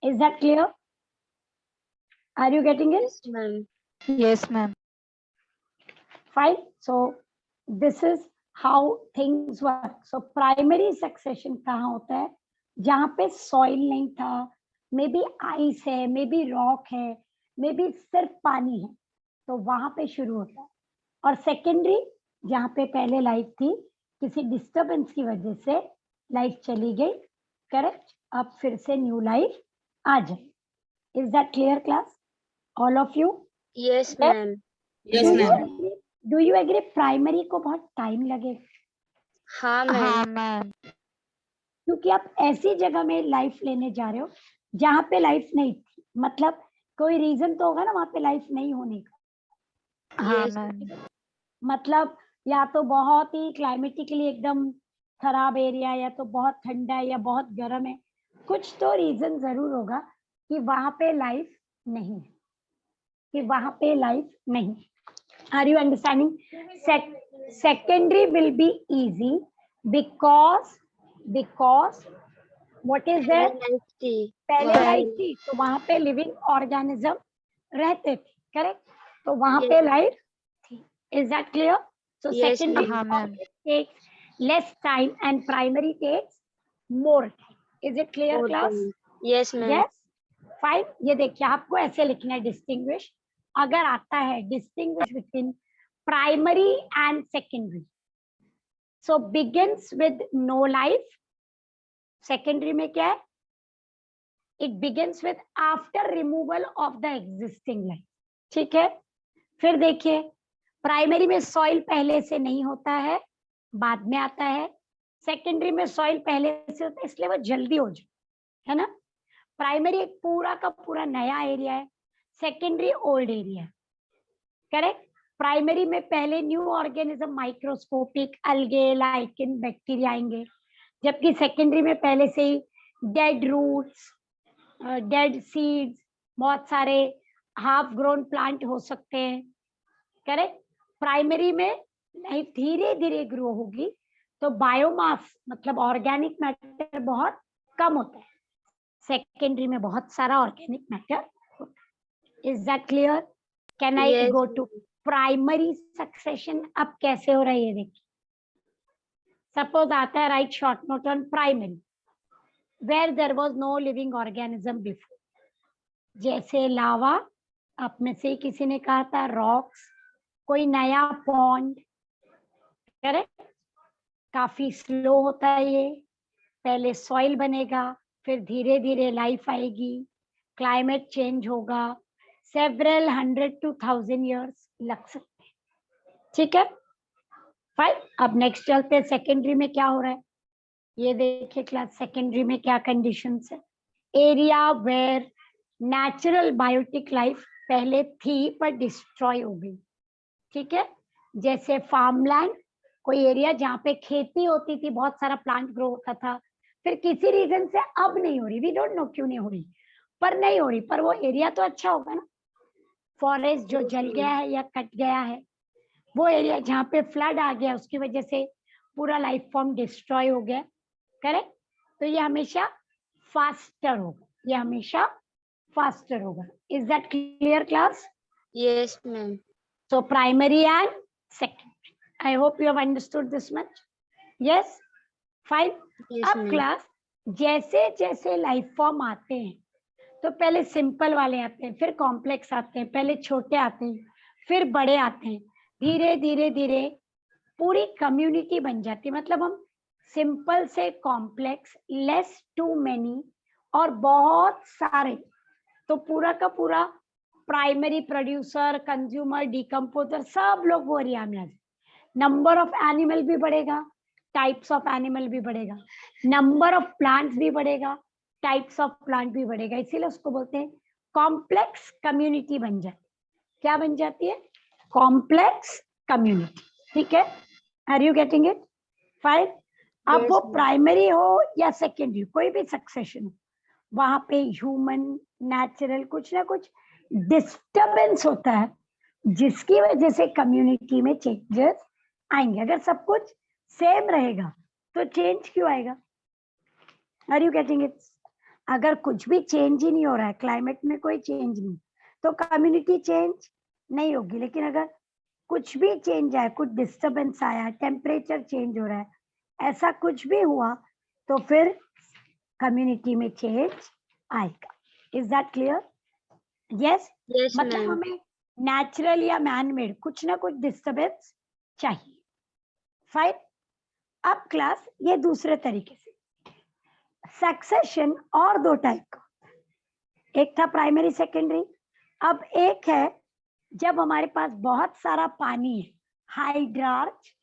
Is that clear? Are you getting it? Yes, ma'am. Yes, ma'am. Fine. So this is how things work. So primary succession कहाँ होता है? जहाँ पे soil नहीं था, may be ice है, may be rock है, may be सिर्फ पानी है, तो वहां पे शुरू होता है. और सेकेंडरी जहाँ पे पहले लाइफ थी, किसी डिस्टरबेंस की वजह से लाइफ चली गई, करेक्ट, अब फिर से न्यू लाइफ आ जाए. Is that clear class, all of you? Yes, ma'am. Yes, ma'am. Do you agree primary को बहुत टाइम लगेगा? हाँ, हाँ, ma'am. मैम. क्योंकि आप ऐसी जगह में लाइफ लेने जा रहे हो जहाँ पे लाइफ नहीं थी, मतलब कोई रीजन तो होगा ना वहां पे लाइफ नहीं होने का. हाँ, Yes. मैम. मतलब या तो बहुत ही क्लाइमेटिकली एकदम खराब एरिया, या तो बहुत ठंडा है, या बहुत गर्म है. कुछ तो रीजन जरूर होगा कि वहां पे लाइफ नहीं है, कि वहां पे लाइफ नहीं. Are you understanding? Secondary will be easy because what is that? Life पहले Right. लाइफ थी तो वहां पे लिविंग ऑर्गेनिज्म रहते थे, करेक्ट, तो वहां Yes. पे लाइफ थी. Is that clear? So Yes, secondary हाँ, ma'am. takes less time and primary takes more time. Is it clear more class? than- Yes, ma'am. Yes. Fine. ये देखिए आपको ऐसे लिखना है डिस्टिंग्विश. अगर आता है distinguish between primary and secondary, so begins with no life. Secondary में क्या है? It begins with after removal of the existing life. ठीक है. फिर देखिए प्राइमरी में सॉइल पहले से नहीं होता है, बाद में आता है. सेकेंडरी में सॉइल पहले से होता है, इसलिए वो जल्दी हो जाए, है ना. प्राइमरी एक पूरा का पूरा नया एरिया है, सेकेंडरी ओल्ड एरिया है, करेक्ट. प्राइमरी में पहले new organism, microscopic, algae, lichen, bacteria आएंगे, जबकि सेकेंडरी में पहले से ही डेड रूट्स, डेड सीड्स, बहुत सारे हाफ ग्रोन प्लांट हो सकते हैं, करेक्ट. प्राइमरी में लाइफ धीरे धीरे ग्रो होगी, तो बायोमास मतलब ऑर्गेनिक मैटर बहुत कम होता है. सेकेंडरी में बहुत सारा ऑर्गेनिक मैटर होता है. Is that clear? Can I Yes. Go to primary succession? अब कैसे हो रहा है ये देखिए. सपोज आता है right short note on primary where there was no living organism before. जैसे लावा, आप में से किसी ने कहा था रॉक्स, कोई नया पॉन्ड, करेक्ट. काफी स्लो होता है ये. पहले सॉइल बनेगा, फिर धीरे धीरे लाइफ आएगी, क्लाइमेट चेंज होगा, सेवरल 100 to 1000 ईयर्स लग सकते हैं. ठीक है. फाइन. अब नेक्स्ट चलते हैं सेकेंडरी में क्या हो रहा है. ये देखिए क्लास, सेकेंडरी में क्या कंडीशंस है. Area where natural biotic life पहले थी पर डिस्ट्रॉय हो गई. ठीक है. जैसे फार्मलैंड, कोई एरिया जहाँ पे खेती होती थी, बहुत सारा प्लांट ग्रो होता था, फिर किसी रीजन से अब नहीं हो रही. वी डोंट नो क्यों नहीं हो रही, पर नहीं हो रही, पर वो एरिया तो अच्छा होगा ना. फॉरेस्ट जो जल गया है या कट गया है, वो एरिया जहाँ पे फ्लड आ गया, उसकी वजह से पूरा लाइफ फॉर्म डिस्ट्रॉय हो गया, करेक्ट. तो ये हमेशा फास्टर होगा, ये हमेशा फास्टर होगा. Is that clear class? Yes, ma'am. So primary and secondary. I hope you have understood this much. Yes, fine. Yes, अब ma'am. क्लास जैसे जैसे लाइफ फॉर्म आते हैं, तो पहले सिंपल वाले आते हैं, फिर कॉम्प्लेक्स आते हैं, पहले छोटे आते हैं, फिर बड़े आते हैं. धीरे धीरे धीरे पूरी कम्युनिटी बन जाती है. मतलब हम सिंपल से कॉम्प्लेक्स, लेस टू मेनी, और बहुत सारे, तो पूरा का पूरा प्राइमरी, प्रोड्यूसर, कंज्यूमर, डिकम्पोजर, सब लोग वो एरिया में आ जाए. नंबर ऑफ एनिमल भी बढ़ेगा, टाइप्स ऑफ एनिमल भी बढ़ेगा, नंबर ऑफ प्लांट्स भी बढ़ेगा, टाइप्स ऑफ प्लांट भी बढ़ेगा. इसीलिए उसको बोलते हैं कॉम्प्लेक्स कम्युनिटी बन जाती. क्या बन जाती है? Complex community. ठीक है. Are you getting it? Fine. अब Yes, वो ma'am. प्राइमरी हो या सेकेंडरी, कोई भी सक्सेशन हो, वहां पे ह्यूमन, नेचुरल कुछ ना कुछ डिस्टरबेंस होता है, जिसकी वजह से कम्युनिटी में चेंजेस आएंगे. अगर सब कुछ सेम रहेगा तो चेंज क्यों आएगा? Are you getting it? अगर कुछ भी चेंज ही नहीं हो रहा है, क्लाइमेट में कोई चेंज नहीं, तो कम्युनिटी चेंज नहीं होगी। लेकिन अगर कुछ भी चेंज आया, कुछ डिस्टरबेंस आया, टेम्परेचर चेंज हो रहा है, ऐसा कुछ भी हुआ, तो फिर कम्युनिटी में चेंज आएगा। Is that clear? Yes. Yes, मतलब ma'am. हमें नेचुरल या मैन मेड कुछ ना कुछ डिस्टरबेंस चाहिए। फाइन। अब क्लास ये दूसरे तरीके से सक्सेशन और दो टाइप का, एक था प्राइमरी सेकेंडरी, अब एक है जब हमारे पास बहुत सारा पानी है, हाइड्रार्च,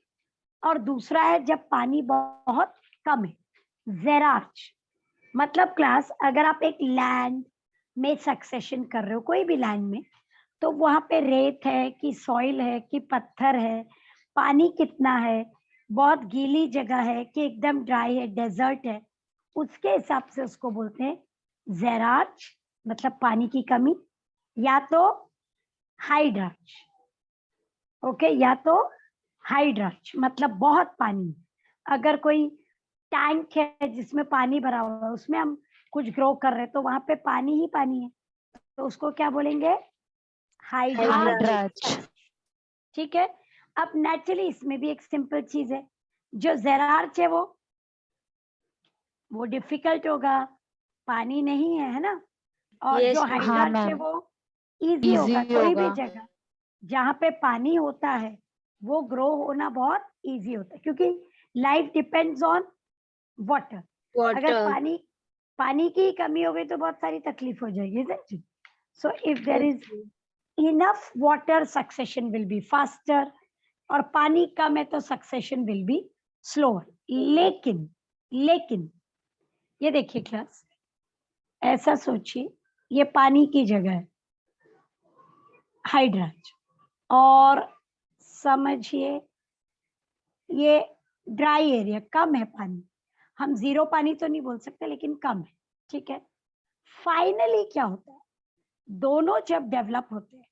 और दूसरा है जब पानी बहुत कम है, जेरार्च। मतलब क्लास अगर आप एक लैंड में सक्सेशन कर रहे हो, कोई भी लैंड में, तो वहां पे रेत है कि सॉइल है कि पत्थर है, पानी कितना है, बहुत गीली जगह है कि एकदम ड्राई है, डेजर्ट है, उसके हिसाब से उसको बोलते हैं जेरार्च, मतलब पानी की कमी, या तो हाइड्रार्च। ओके, या तो हाइड्रार्च मतलब बहुत पानी। अगर कोई टैंक है जिसमें पानी भरा हुआ है, उसमें हम कुछ ग्रो कर रहे हैं, तो वहां पे पानी ही पानी है, तो उसको क्या बोलेंगे? हाइड्रार्च। हाइड्राच। ठीक है। अब नेचुरली इसमें भी एक सिंपल चीज है, जो जेरार्च है वो डिफिकल्ट होगा, पानी नहीं है, है ना? और Yes, जो ma'am. हाँ हाइड्रार्च है मैम, वो इजी इजी होगा। कोई भी होगा। जगह जहाँ पे पानी होता है वो ग्रो होना बहुत इजी होता है, क्योंकि लाइफ डिपेंड्स ऑन वाटर। अगर Water. पानी की कमी हो गई तो बहुत सारी तकलीफ हो जाएगी, isn't it? So if there Yes, is ma'am. enough water, succession will be faster, और पानी कम है तो सक्सेशन विल बी स्लोअर। लेकिन ये देखिए क्लास, ऐसा सोचिए ये पानी की जगह है, हाइड्राच, और समझिए ये ड्राई एरिया, कम है पानी। हम जीरो पानी तो नहीं बोल सकते, लेकिन कम है। ठीक है। फाइनली क्या होता है, दोनों जब डेवलप होते हैं,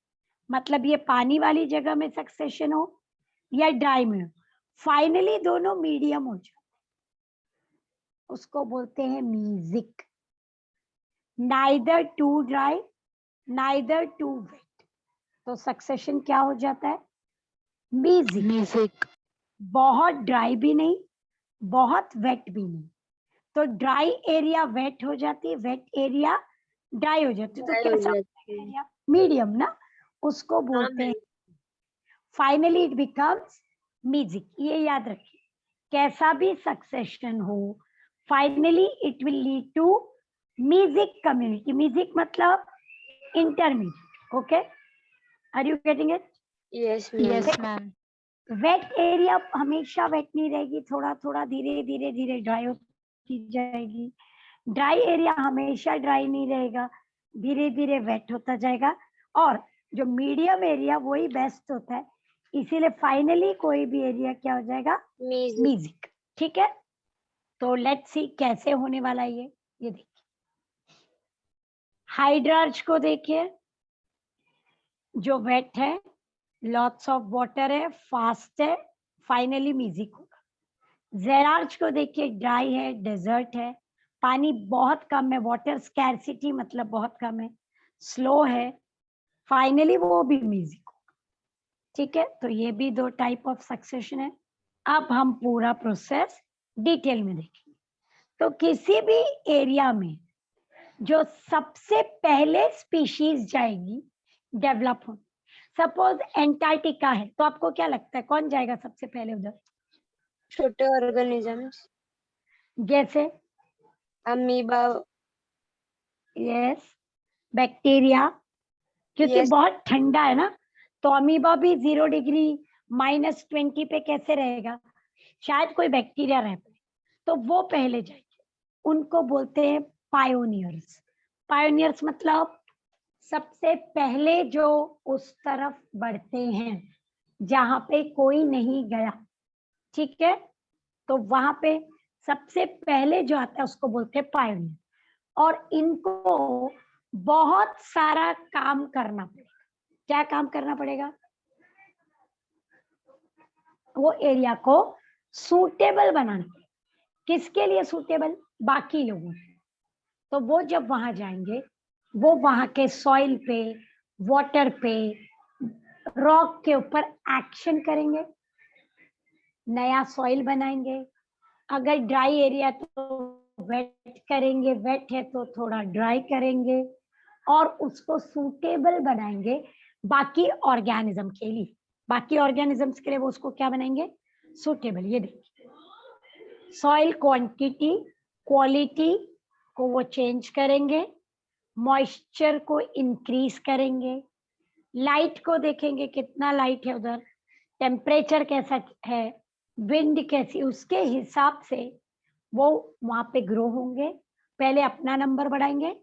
मतलब ये पानी वाली जगह में सक्सेशन हो या ड्राई में हो, फाइनली दोनों मीडियम हो जाते हैं, उसको बोलते हैं mesic. Neither too dry neither too wet, तो सक्सेशन क्या हो जाता है? मीजिक। म्यूजिक। बहुत ड्राई भी नहीं, बहुत वेट भी नहीं, तो ड्राई एरिया वेट हो जाती है, वेट एरिया ड्राई हो जाती है, तो Dry हो कैसा जाती है। एरिया? मीडियम ना, उसको हाँ बोलते हैं। Ma'am. Finally it becomes mesic. ये याद रखिए, कैसा भी सक्सेशन हो, finally it will lead to mesic community. Mesic मतलब intermediate. Okay, are you getting it? Yes, ma'am. Yes ma'am. Wet area हमेशा वेट नहीं रहेगी, थोड़ा थोड़ा धीरे धीरे धीरे ड्राई होती जाएगी। ड्राई एरिया हमेशा ड्राई नहीं रहेगा, धीरे धीरे वेट होता जाएगा। और जो मीडियम एरिया वही बेस्ट होता है, इसीलिए फाइनली कोई भी एरिया क्या हो जाएगा? Music. म्यूजिक। ठीक है, तो लेट्स सी कैसे होने वाला है ये देखिए। हाइड्रार्च को देखिए, जो वेट है, लॉट्स ऑफ वाटर है, फास्ट है, फाइनली म्यूजिक होगा। जेरार्च को देखिए, ड्राई है, डेजर्ट है, पानी बहुत कम है, वाटर स्कैरसिटी मतलब बहुत कम है, स्लो है, फाइनली वो भी म्यूजिक होगा। ठीक है, तो ये भी दो टाइप ऑफ सक्सेशन है। अब हम पूरा प्रोसेस डिटेल में देखेंगे। तो किसी भी एरिया में जो सबसे पहले स्पीशीज जाएगी डेवलप हो, सपोज एंटार्क्टिका है, तो आपको क्या लगता है कौन जाएगा सबसे पहले उधर? छोटे organisms. जैसे Amoeba. यस, बैक्टीरिया, क्योंकि Yes. बहुत ठंडा है ना, तो अमीबा भी 0 डिग्री -20 पे कैसे रहेगा? शायद कोई बैक्टीरिया रह पाए, तो वो पहले जाएंगे। उनको बोलते हैं पायोनियर्स। पायोनियर्स मतलब सबसे पहले जो उस तरफ बढ़ते हैं जहां पे कोई नहीं गया। ठीक है, तो वहां पे सबसे पहले जो आता है उसको बोलते हैं पायोनियर। और इनको बहुत सारा काम करना पड़ेगा। क्या काम करना पड़ेगा? वो एरिया को सूटेबल बनाना पड़ेगा। किसके लिए सूटेबल? बाकी लोगों के। तो वो जब वहां जाएंगे, वो वहां के सॉइल पे, वाटर पे, रॉक के ऊपर एक्शन करेंगे, नया सॉइल बनाएंगे। अगर ड्राई एरिया तो वेट करेंगे, वेट है तो थोड़ा ड्राई करेंगे और उसको सूटेबल बनाएंगे बाकी ऑर्गेनिज्म के लिए। बाकी ऑर्गेनिजम्स के लिए वो उसको क्या बनाएंगे? सूटेबल। ये देखिए, सॉइल क्वांटिटी, क्वालिटी को वो चेंज करेंगे, मॉइस्चर को इंक्रीज करेंगे, लाइट को देखेंगे कितना लाइट है उधर, टेम्परेचर कैसा है, विंड कैसी, उसके हिसाब से वो वहां पे ग्रो होंगे। पहले अपना नंबर बढ़ाएंगे।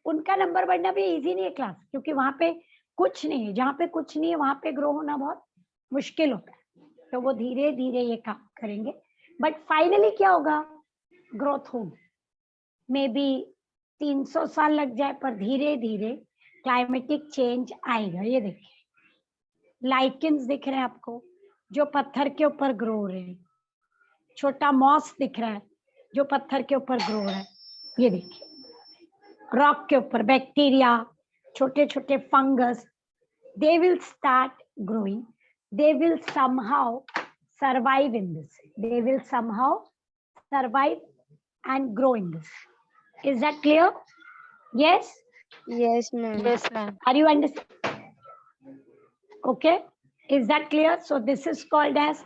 उनका नंबर बढ़ना भी इजी नहीं है क्लास, क्योंकि वहां पे कुछ नहीं है। जहाँ पे कुछ नहीं है वहां पे ग्रो होना बहुत मुश्किल होता है। तो वो धीरे धीरे ये काम करेंगे, बट फाइनली क्या होगा? ग्रोथ होगी। मे बी 300 साल लग जाए, पर धीरे धीरे क्लाइमेटिक चेंज आएगा। ये देखिए, लाइकेंस दिख रहे हैं आपको, जो पत्थर के ऊपर ग्रो हो रहे हैं। छोटा मॉस दिख रहा है, जो पत्थर के ऊपर ग्रो हो रहा है। ये देखिए, रॉक के ऊपर बैक्टीरिया, छोटे छोटे fungus, they will start growing. They will somehow survive in this. They will somehow survive and grow in this. Is that clear? Yes? Yes, ma'am. Yes, ma'am. Are you understand? Okay. Is that clear? So this is called as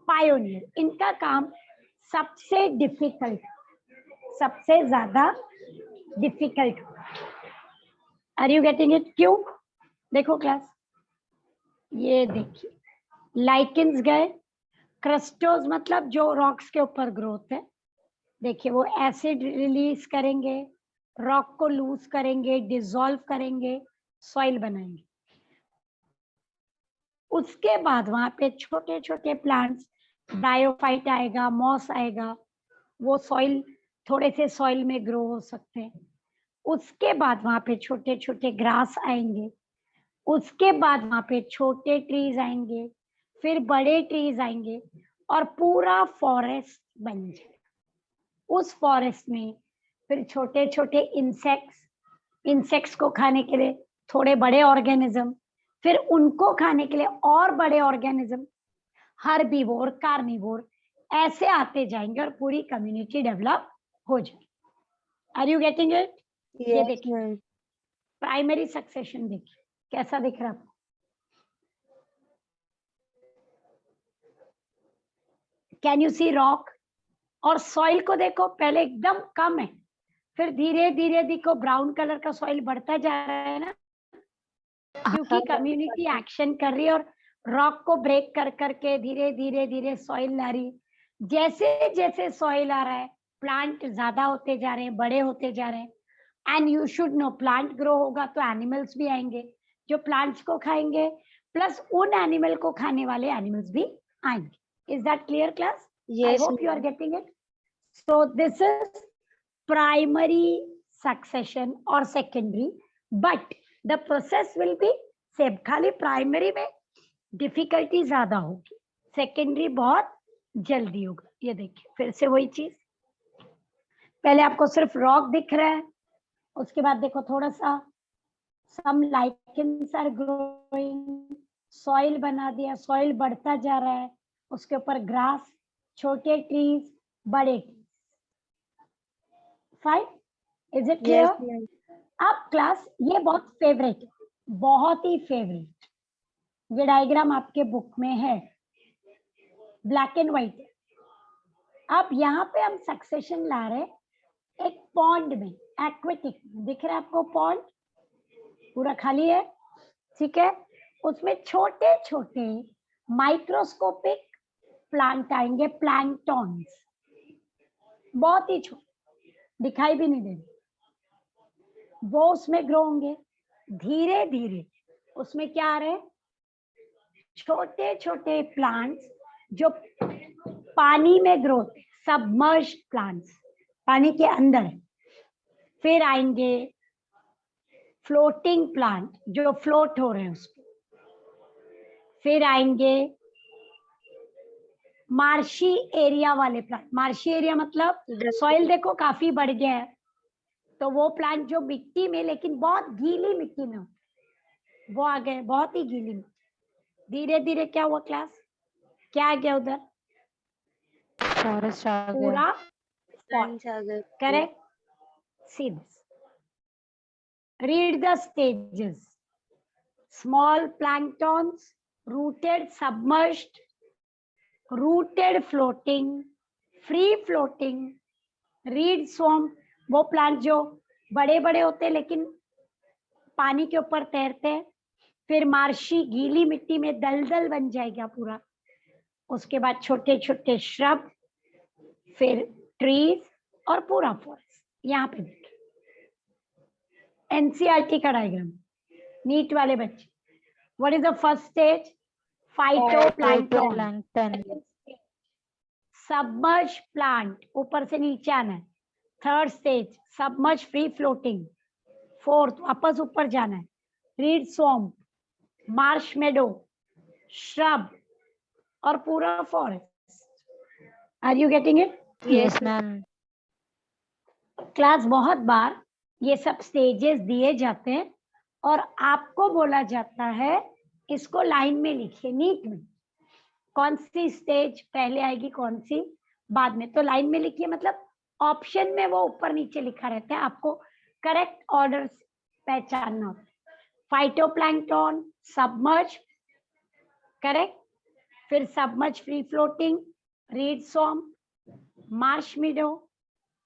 pioneer. इनका काम सबसे difficult, सबसे ज्यादा difficult. Are you getting it? क्यों? देखो class, ये देखिए, lichens गए, क्रस्टोज मतलब जो रॉक्स के ऊपर ग्रोथ है। देखिए, वो एसिड रिलीज करेंगे, रॉक को लूज करेंगे, डिसॉल्व करेंगे, सॉइल बनाएंगे। उसके बाद वहां पे छोटे छोटे प्लांट्स, ब्रायोफाइट आएगा, मॉस आएगा, वो सॉइल, थोड़े से सॉइल में ग्रो हो सकते हैं। उसके बाद वहां पे छोटे छोटे ग्रास आएंगे, उसके बाद वहां पे छोटे ट्रीज आएंगे, फिर बड़े ट्रीज आएंगे और पूरा फॉरेस्ट बन जाए। उस फॉरेस्ट में फिर छोटे छोटे इंसेक्ट्स को खाने के लिए थोड़े बड़े ऑर्गेनिज्म, फिर उनको खाने के लिए और बड़े ऑर्गेनिज्म, हर्बीवोर, कार्निवोर, ऐसे आते जाएंगे और पूरी कम्युनिटी डेवलप हो जाएगी। Are you getting it? ये Yes, देखिए, ma'am. प्राइमरी सक्सेशन देखिए कैसा दिख रहा है आपको? Can you see rock? और सॉइल को देखो, पहले एकदम कम है, फिर धीरे धीरे देखो ब्राउन कलर का सॉइल बढ़ता जा रहा है ना, क्योंकि कम्युनिटी एक्शन कर रही है और रॉक को ब्रेक कर करके धीरे धीरे धीरे सॉइल ला रही। जैसे जैसे सॉइल आ रहा है, प्लांट ज्यादा होते जा रहे हैं, बड़े होते जा रहे हैं। And you should know, plant grow होगा तो एनिमल्स भी आएंगे जो प्लांट्स को खाएंगे, प्लस उन एनिमल को खाने वाले एनिमल्स भी आएंगे। Is that clear class? I Yes, hope you are ma'am. getting it. So this is primary succession or secondary, but the process will be same. खाली primary में difficulty ज्यादा होगी, secondary बहुत जल्दी होगा। ये देखिए, फिर से वही चीज, पहले आपको सिर्फ रॉक दिख रहा है, उसके बाद देखो थोड़ा सा some lichens are growing, soil बना दिया, सॉइल बढ़ता जा रहा है, उसके ऊपर ग्रास, छोटे ट्रीज, बड़े trees. Fine? Is it clear? Yes, ma'am. अब क्लास, ये बहुत फेवरेट, बहुत ही फेवरेट, ये डायग्राम आपके बुक में है, ब्लैक एंड व्हाइट है। अब यहाँ पे हम सक्सेशन ला रहे हैं एक पॉन्ड में, एक्वेटिक में। दिख रहा है आपको पॉन्ड? पूरा खाली है, ठीक है। उसमें छोटे छोटे माइक्रोस्कोपिक प्लांट आएंगे, प्लैंक्टॉन्स, बहुत ही छोटे, दिखाई भी नहीं देंगे, वो उसमें ग्रो होंगे। धीरे धीरे उसमें क्या आ रहे हैं? छोटे छोटे प्लांट्स जो पानी में ग्रो होते, सबमर्ज्ड प्लांट्स, पानी के अंदर है। फिर आएंगे फ्लोटिंग प्लांट जो फ्लोट हो रहे हैं उसमें। फिर आएंगे मार्शी एरिया वाले प्लांट। मार्शी एरिया मतलब सॉइल देखो काफी बढ़ गया है, तो वो प्लांट जो मिट्टी में, लेकिन बहुत गीली मिट्टी में होता है, वो आ गए बहुत ही गीली मिट्टी। धीरे धीरे क्या हुआ क्लास, क्या आ गया उधर, फॉरेस्ट आ गया। पूरा Plants आ गए। Correct. See this, read the stages. Small planktons, rooted, submerged, rooted, floating, free floating, reed swamp, वो प्लांट जो बड़े बड़े होते हैं लेकिन पानी के ऊपर तैरते हैं। फिर मार्शी गीली मिट्टी में दलदल बन जाएगा पूरा। उसके बाद छोटे छोटे श्रब, फिर ट्रीज और पूरा फॉरेस्ट। यहाँ पे देखिए एनसीईआरटी का डायग्राम, नीट वाले बच्चे। What is the first stage, phytoplankton. Plankton. Submerge plant, ऊपर से नीचे आना है। Third stage submerge free floating. Fourth वापस ऊपर जाना है, reed swamp, marsh meadow, shrub और पूरा forest. Are you getting it? Yes ma'am. Class बहुत बार ये सब स्टेजेस दिए जाते हैं और आपको बोला जाता है इसको लाइन में लिखिए नीट में, कौन सी स्टेज पहले आएगी कौन सी बाद में। तो लाइन में लिखिए, मतलब ऑप्शन में वो ऊपर नीचे लिखा रहता है, आपको करेक्ट ऑर्डर पहचानना होता है। फाइटोप्लैंक्टन, सबमर्ज, करेक्ट, फिर submerge free floating, read swamp, Marsh मीडो,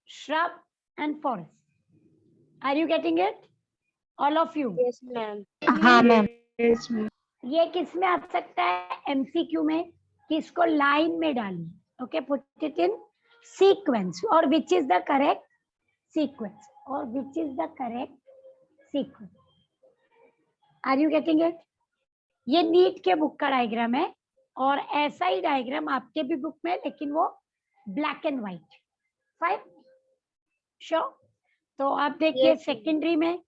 shrub and forest. Are you getting it? All of you? Yes, ma'am. हाँ मैम। ये किस में आ सकता है, एमसीक्यू में, कि इसको लाइन में डालिए। Okay, put it in sequence, और which is the correct sequence, और which is the correct sequence. Are you getting it? ये नीट के बुक का डायग्राम है, और ऐसा ही डायग्राम आपके भी बुक में, लेकिन वो black and white. Fine, sure. तो आप देखिए Yes, सेकेंडरी में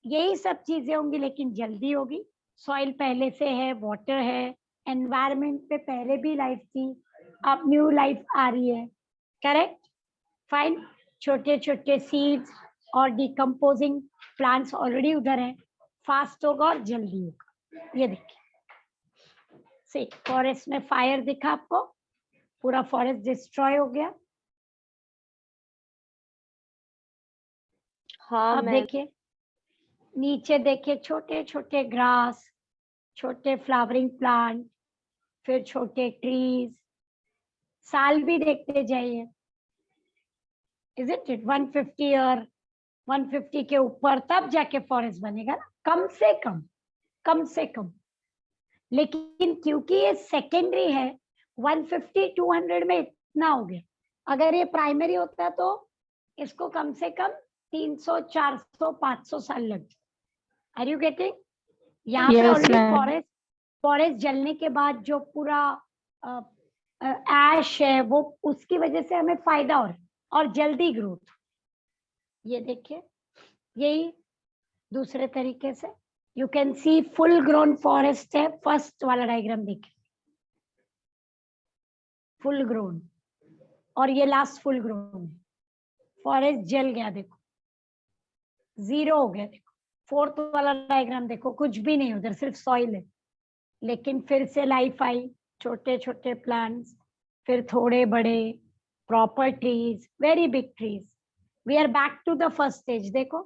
यही सब चीजें होंगी, लेकिन जल्दी होगी। सॉइल पहले से है, वाटर है, एनवायरनमेंट पे पहले भी लाइफ थी, अब न्यू लाइफ आ रही है। Correct, fine. छोटे छोटे सीड्स और डिकम्पोजिंग प्लांट्स ऑलरेडी उधर हैं। फास्ट होगा और जल्दी होगा। ये देखिए, से फॉरेस्ट में फायर दिखा आपको, पूरा फॉरेस्ट डिस्ट्रॉय हो गया। हाँ अब मैम। देखिए नीचे, देखिए छोटे छोटे ग्रास, छोटे फ्लावरिंग प्लांट, फिर छोटे ट्रीज। साल भी देखते जाइए, इज इट 150 और 150 के ऊपर तब जाके फॉरेस्ट बनेगा ना, कम से कम, कम से कम। लेकिन क्योंकि ये सेकेंडरी है, 150 200 में इतना हो गया। अगर ये प्राइमरी होता तो इसको कम से कम 300 400 500 साल लग जाए। Are you getting? यहाँ पे Yes, ऑलरेडी ma'am. फॉरेस्ट जलने के बाद जो पूरा ऐश है, वो उसकी वजह से हमें फायदा और जल्दी ग्रोथ। ये देखिए, यही दूसरे तरीके से you can see full grown forest है। फर्स्ट वाला डायग्राम देखिए, फुल ग्रोन, और ये लास्ट फुल ग्रोन है। फॉरेस्ट जल गया, देखो जीरो हो गया। देखो फोर्थ वाला डायग्राम देखो, कुछ भी नहीं उधर, सिर्फ सॉइल है, लेकिन फिर से लाइफ आई। छोटे छोटे प्लांट्स, फिर थोड़े बड़े, proper trees, very big trees. We are back to the first stage. देखो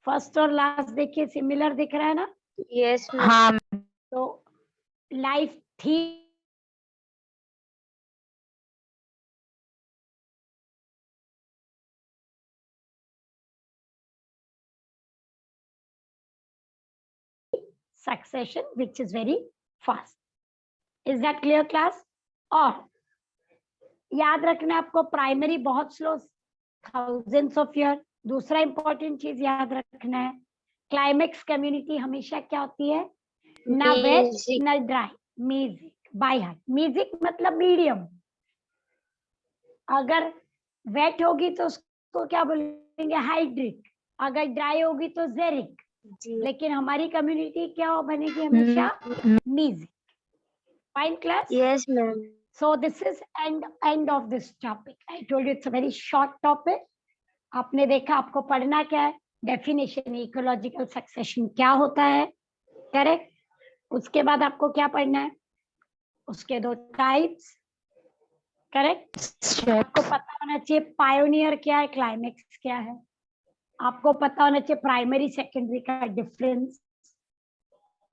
फर्स्ट और लास्ट देखिए, सिमिलर दिख रहा है ना? Yes, ma'am. हाँ तो लाइफ थी, succession which is very fast. Is that clear class? और याद रखना आपको, प्राइमरी बहुत स्लो, थाउजेंड्स ऑफ ईयर। दूसरा इंपॉर्टेंट चीज याद रखना है, क्लाइमेक्स कम्युनिटी हमेशा क्या होती है, ना वेट Music. ना dry, music by heart. Music मतलब मीडियम। अगर वेट होगी तो उसको क्या बोलेंगे, हाइड्रिक। अगर ड्राई होगी तो जेरिक। जी। लेकिन हमारी कम्युनिटी क्या बनेगी हमेशा, music. Fine class? Yes, ma'am. So this is end of this topic. I told you it's a very short topic. आपने देखा, आपको पढ़ना क्या है, डेफिनेशन इकोलॉजिकल सक्सेशन क्या होता है, करेक्ट। उसके बाद आपको क्या पढ़ना है, उसके 2 टाइप्स, करेक्ट। आपको Steps. पता होना चाहिए पायोनियर क्या है, क्लाइमेक्स क्या है। आपको पता होना चाहिए प्राइमरी सेकेंडरी का डिफरेंस।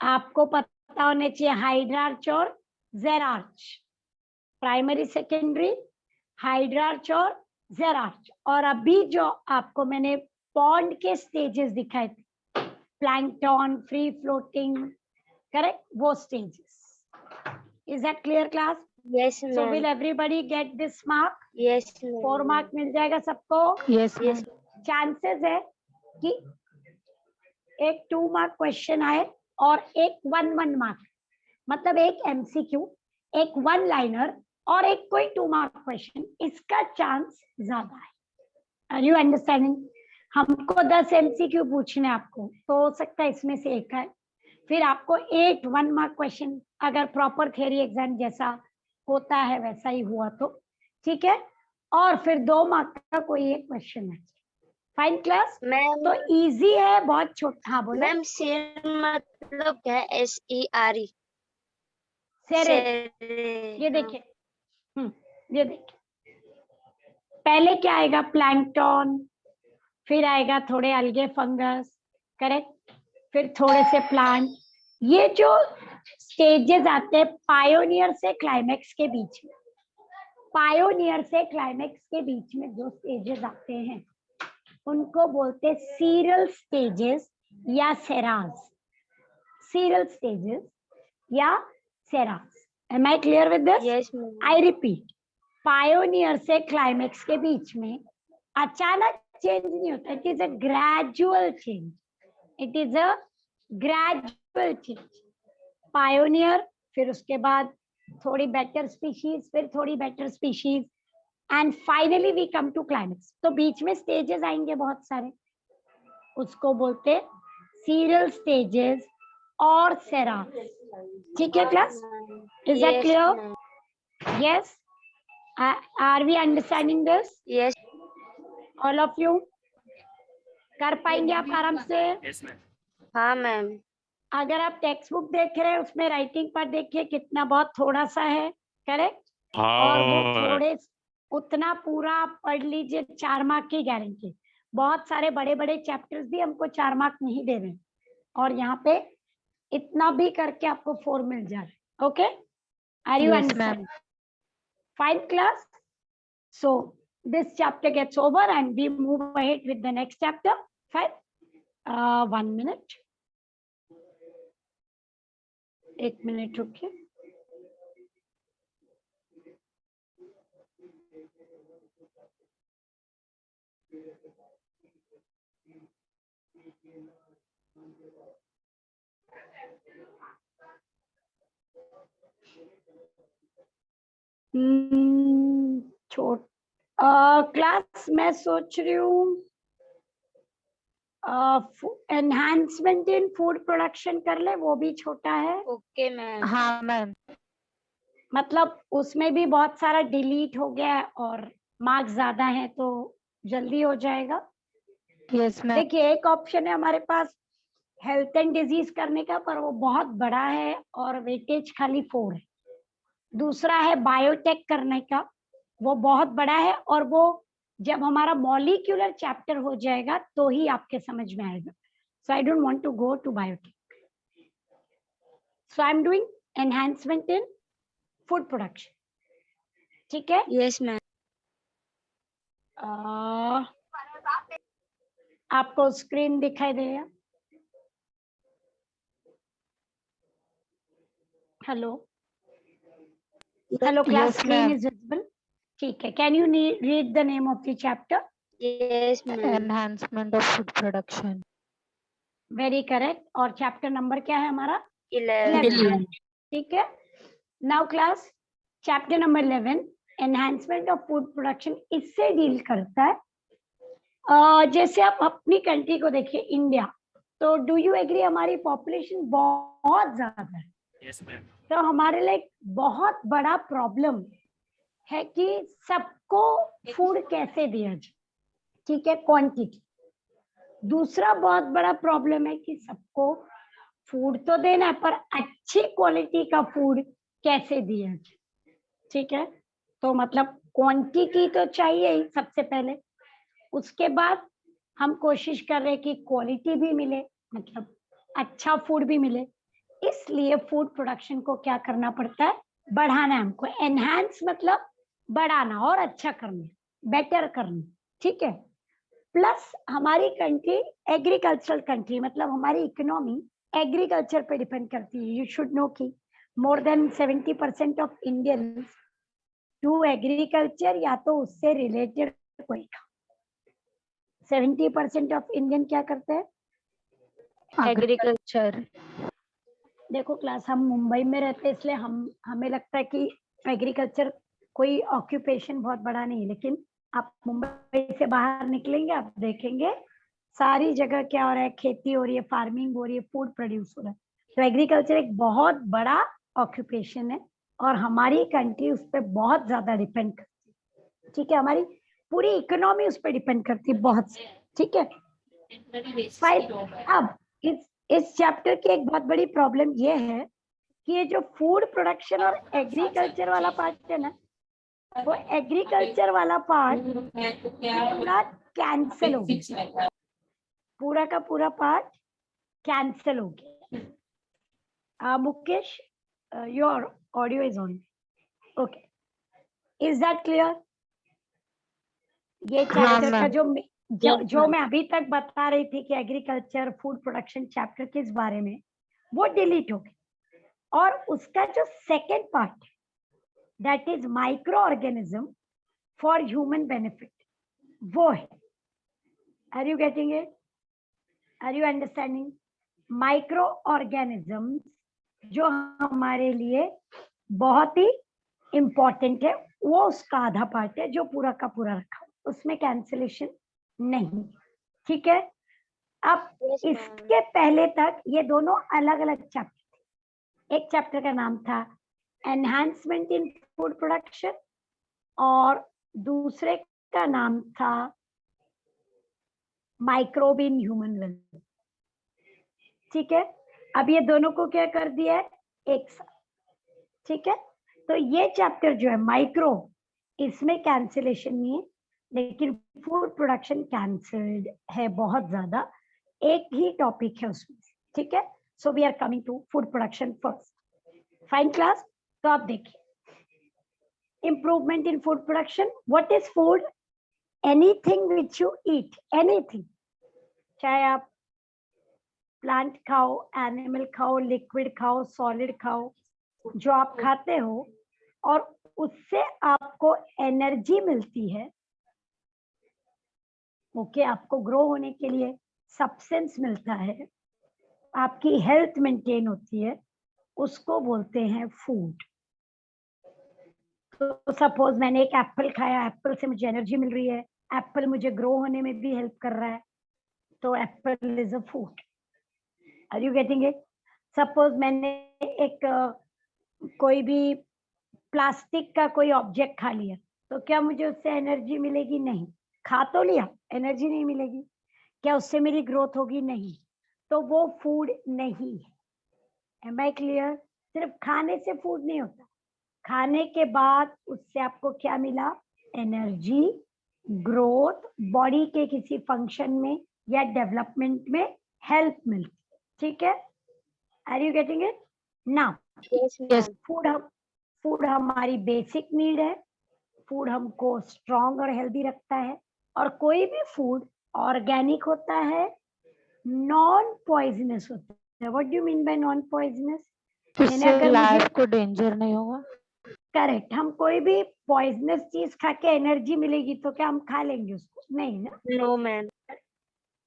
आपको पता होना चाहिए हाइड्रार्च और जेरार्च, प्राइमरी सेकेंडरी, हाइड्रार्च और जेरार्च। और अभी जो आपको मैंने पॉन्ड के स्टेजेस दिखाए थे, प्लैंकटन, फ्री फ्लोटिंग, करेक्ट, वो stages. Is that clear class? Yes, so ma'am. Will everybody get this mark? Yes, 4 ma'am. Mark मिल जाएगा सबको। Yes, Yes. ma'am. चांसेस है कि एक 2 मार्क क्वेश्चन आए और एक 1 मार्क, मतलब एक एमसीक्यू, एक 1 लाइनर और एक कोई 2 मार्क क्वेश्चन, इसका चांस ज्यादा है। Are you understanding? हमको 10 एमसीक्यू पूछने आपको, तो हो सकता है इसमें से एक है। फिर आपको 8 1 मार्क क्वेश्चन, अगर प्रॉपर थ्योरी एग्जाम जैसा होता है वैसा ही हुआ तो ठीक है, और फिर 2 मार्क का कोई एक क्वेश्चन है। Fine class? मैम, तो इजी है, बहुत छोटा। हाँ बोलो। मैम सेर मतलब क्या है? SERE। सेरे, ये हाँ। देखिए, ये देखिए, पहले क्या आएगा, प्लैंकटन, फिर आएगा थोड़े अलगे फंगस, करेक्ट, फिर थोड़े से प्लांट। ये जो स्टेजेस आते हैं पायोनियर से क्लाइमेक्स के बीच में, पायोनियर से क्लाइमेक्स के बीच में जो स्टेजेस आते हैं उनको बोलते हैं सीरियल स्टेजेस या सेराज। सीरियल स्टेजेस या seres. Am I clear with this? Yes, ma'am. I repeat, pioneer से क्लाइमेक्स के बीच में अचानक चेंज नहीं होता, it is a gradual change, it is a gradual change. Pioneer, फिर उसके बाद थोड़ी बेटर स्पीशीज, फिर थोड़ी better species, and finally we come to climax. तो बीच में स्टेजेस आएंगे बहुत सारे, उसको बोलते सीरियल स्टेजेस और सेराज। ठीक है class? Is that Yes, clear? ma'am. Yes. Are we understanding this? Yes. All of you? कर पाएंगे आप आराम से? हाँ मैम। अगर आप टेक्स्ट बुक देख रहे हैं उसमें राइटिंग पर देखिए कितना बहुत थोड़ा सा है, करेक्ट। और वो थोड़े उतना पूरा आप पढ़ लीजिए, 4 मार्क की गारंटी। बहुत सारे बड़े बड़े चैप्टर्स भी हमको 4 मार्क नहीं दे रहे, और यहाँ पे इतना भी करके आपको 4 मिल जा रहे। Okay, are you Yes, understand? ma'am. Fine class. So this chapter gets over and we move ahead with the next chapter. Fine. 1 minute. 1 minute रुकिए। क्लास मैं सोच रही हूँ एनहांसमेंट इन फूड प्रोडक्शन कर ले, वो भी छोटा है। Okay ma'am. हाँ मैम। मतलब उसमें भी बहुत सारा डिलीट हो गया है और मार्क्स ज्यादा है, तो जल्दी हो जाएगा। Yes, ma'am. देखिए, एक ऑप्शन है हमारे पास हेल्थ एंड डिजीज करने का, पर वो बहुत बड़ा है और वेटेज खाली 4 है। दूसरा है बायोटेक करने का, वो बहुत बड़ा है और वो जब हमारा मॉलिक्यूलर चैप्टर हो जाएगा तो ही आपके समझ में आएगा। So I don't want to go to biotech, so I am doing enhancement in food production. ठीक है? Yes ma'am. आपको स्क्रीन दिखाई देगा? Hello hello class, Yes, screen ma'am. Is visible? ठीक है, can you read the name of the chapter? Yes ma'am. Enhancement of food production. Very correct. और chapter number क्या है हमारा? 11। ठीक है। Now class, chapter number 11 enhancement of food production, इससे deal करता है। जैसे आप अपनी कंट्री को देखिए, इंडिया, तो डू यू एग्री हमारी पॉपुलेशन बहुत ज्यादा है। Yes, ma'am. तो हमारे लिए एक बहुत बड़ा प्रॉब्लम है कि सबको फूड कैसे दिया जाए। ठीक है, क्वांटिटी। दूसरा बहुत बड़ा प्रॉब्लम है कि सबको फूड तो देना है, पर अच्छी क्वालिटी का फूड कैसे दिया जाए, ठीक है। तो मतलब क्वांटिटी तो चाहिए ही सबसे पहले, उसके बाद हम कोशिश कर रहे हैं कि क्वालिटी भी मिले, मतलब अच्छा फूड भी मिले। इसलिए फूड प्रोडक्शन को क्या करना पड़ता है, बढ़ाना है हमको। एनहांस मतलब बढ़ाना और अच्छा करना, बेटर करना, ठीक है। प्लस हमारी कंट्री एग्रीकल्चरल कंट्री, मतलब हमारी इकोनॉमी एग्रीकल्चर पे डिपेंड करती है। यू शुड नो कि more than 70% of Indians do agriculture या तो उससे रिलेटेड कोई काम। 70% ऑफ इंडियन क्या करते हैं, Agriculture. देखो क्लास, हम मुंबई में रहते हैं इसलिए हमें लगता है कि एग्रीकल्चर कोई ऑक्यूपेशन बहुत बड़ा नहीं है, लेकिन आप मुंबई से बाहर निकलेंगे, आप देखेंगे सारी जगह क्या हो रहा है, खेती हो रही है, फार्मिंग हो रही है, फूड प्रोड्यूस हो रहा है। तो एग्रीकल्चर एक बहुत बड़ा ऑक्यूपेशन है और हमारी कंट्री उस पर बहुत ज्यादा डिपेंड करती है, ठीक है। हमारी पूरी इकोनॉमी उस पर डिपेंड करती है बहुत, ठीक है। फाइन। अब इस चैप्टर की एक बहुत बड़ी प्रॉब्लम ये है कि ये जो फूड प्रोडक्शन और एग्रीकल्चर वाला पार्ट है ना, वो एग्रीकल्चर वाला पार्ट पूरा कैंसिल हो गया, पूरा का पूरा पार्ट कैंसिल हो गया। Mukesh, your audio is on, okay, is that clear? ये चैप्टर का जो मैं अभी तक बता रही थी कि एग्रीकल्चर फूड प्रोडक्शन चैप्टर किस बारे में, वो डिलीट हो गया। और उसका जो second part, that is micro organism for human benefit, वो है। Are you getting it? Are you understanding? Micro organism जो हमारे लिए बहुत ही इंपॉर्टेंट है, वो उसका आधा पार्ट है जो पूरा का पूरा रखा, उसमें कैंसिलेशन नहीं, ठीक है। अब Yes, ma'am. इसके पहले तक ये दोनों अलग अलग चैप्टर थे। एक चैप्टर का नाम था एनहांसमेंट इन फूड प्रोडक्शन और दूसरे का नाम था माइक्रोब इन ह्यूमन वेलफेयर, ठीक है। अब ये दोनों को क्या कर दिया है, एक साथ, ठीक है। तो ये चैप्टर जो है माइक्रो, इसमें कैंसिलेशन नहीं है, लेकिन फूड प्रोडक्शन कैंसल्ड है बहुत ज्यादा, एक ही टॉपिक है उसमें, ठीक है। So we are coming to food production first. Fine class, तो आप देखिए, improvement in food production. What is food? Anything which you eat, anything, चाहे आप प्लांट खाओ, एनिमल खाओ, लिक्विड खाओ, सॉलिड खाओ, जो आप खाते हो और उससे आपको एनर्जी मिलती है, ओके, आपको ग्रो होने के लिए सब्सटेंस मिलता है, आपकी हेल्थ मेंटेन होती है, उसको बोलते हैं फूड। तो सपोज मैंने एक एप्पल खाया, एप्पल से मुझे एनर्जी मिल रही है, एप्पल मुझे ग्रो होने में भी हेल्प कर रहा है, तो apple is a food. Are you getting it? Suppose मैंने एक कोई भी प्लास्टिक का कोई ऑब्जेक्ट खा लिया, तो क्या मुझे उससे एनर्जी मिलेगी? नहीं। खा तो लिया, एनर्जी नहीं मिलेगी। क्या उससे मेरी ग्रोथ होगी? नहीं। तो वो फूड नहीं है। Am I clear? सिर्फ खाने से फूड नहीं होता, खाने के बाद उससे आपको क्या मिला? एनर्जी, ग्रोथ, बॉडी के किसी फंक्शन में या डेवलपमेंट में हेल्प मिलती, ठीक है। Are you getting it? Now Yes, Yes. ma'am. Food हमारी बेसिक नीड है, फूड हमको स्ट्रॉन्ग और हेल्दी रखता है, और कोई भी फूड ऑर्गेनिक होता है, नॉन पॉइजनस होता है। What do you mean by non poisonous? उससे अगर मुझे लाइफ को डेंजर नहीं होगा। करेक्ट, हम कोई भी पॉइजनस चीज खा के एनर्जी मिलेगी तो क्या हम खा लेंगे उसको? नहीं ना। No, ma'am.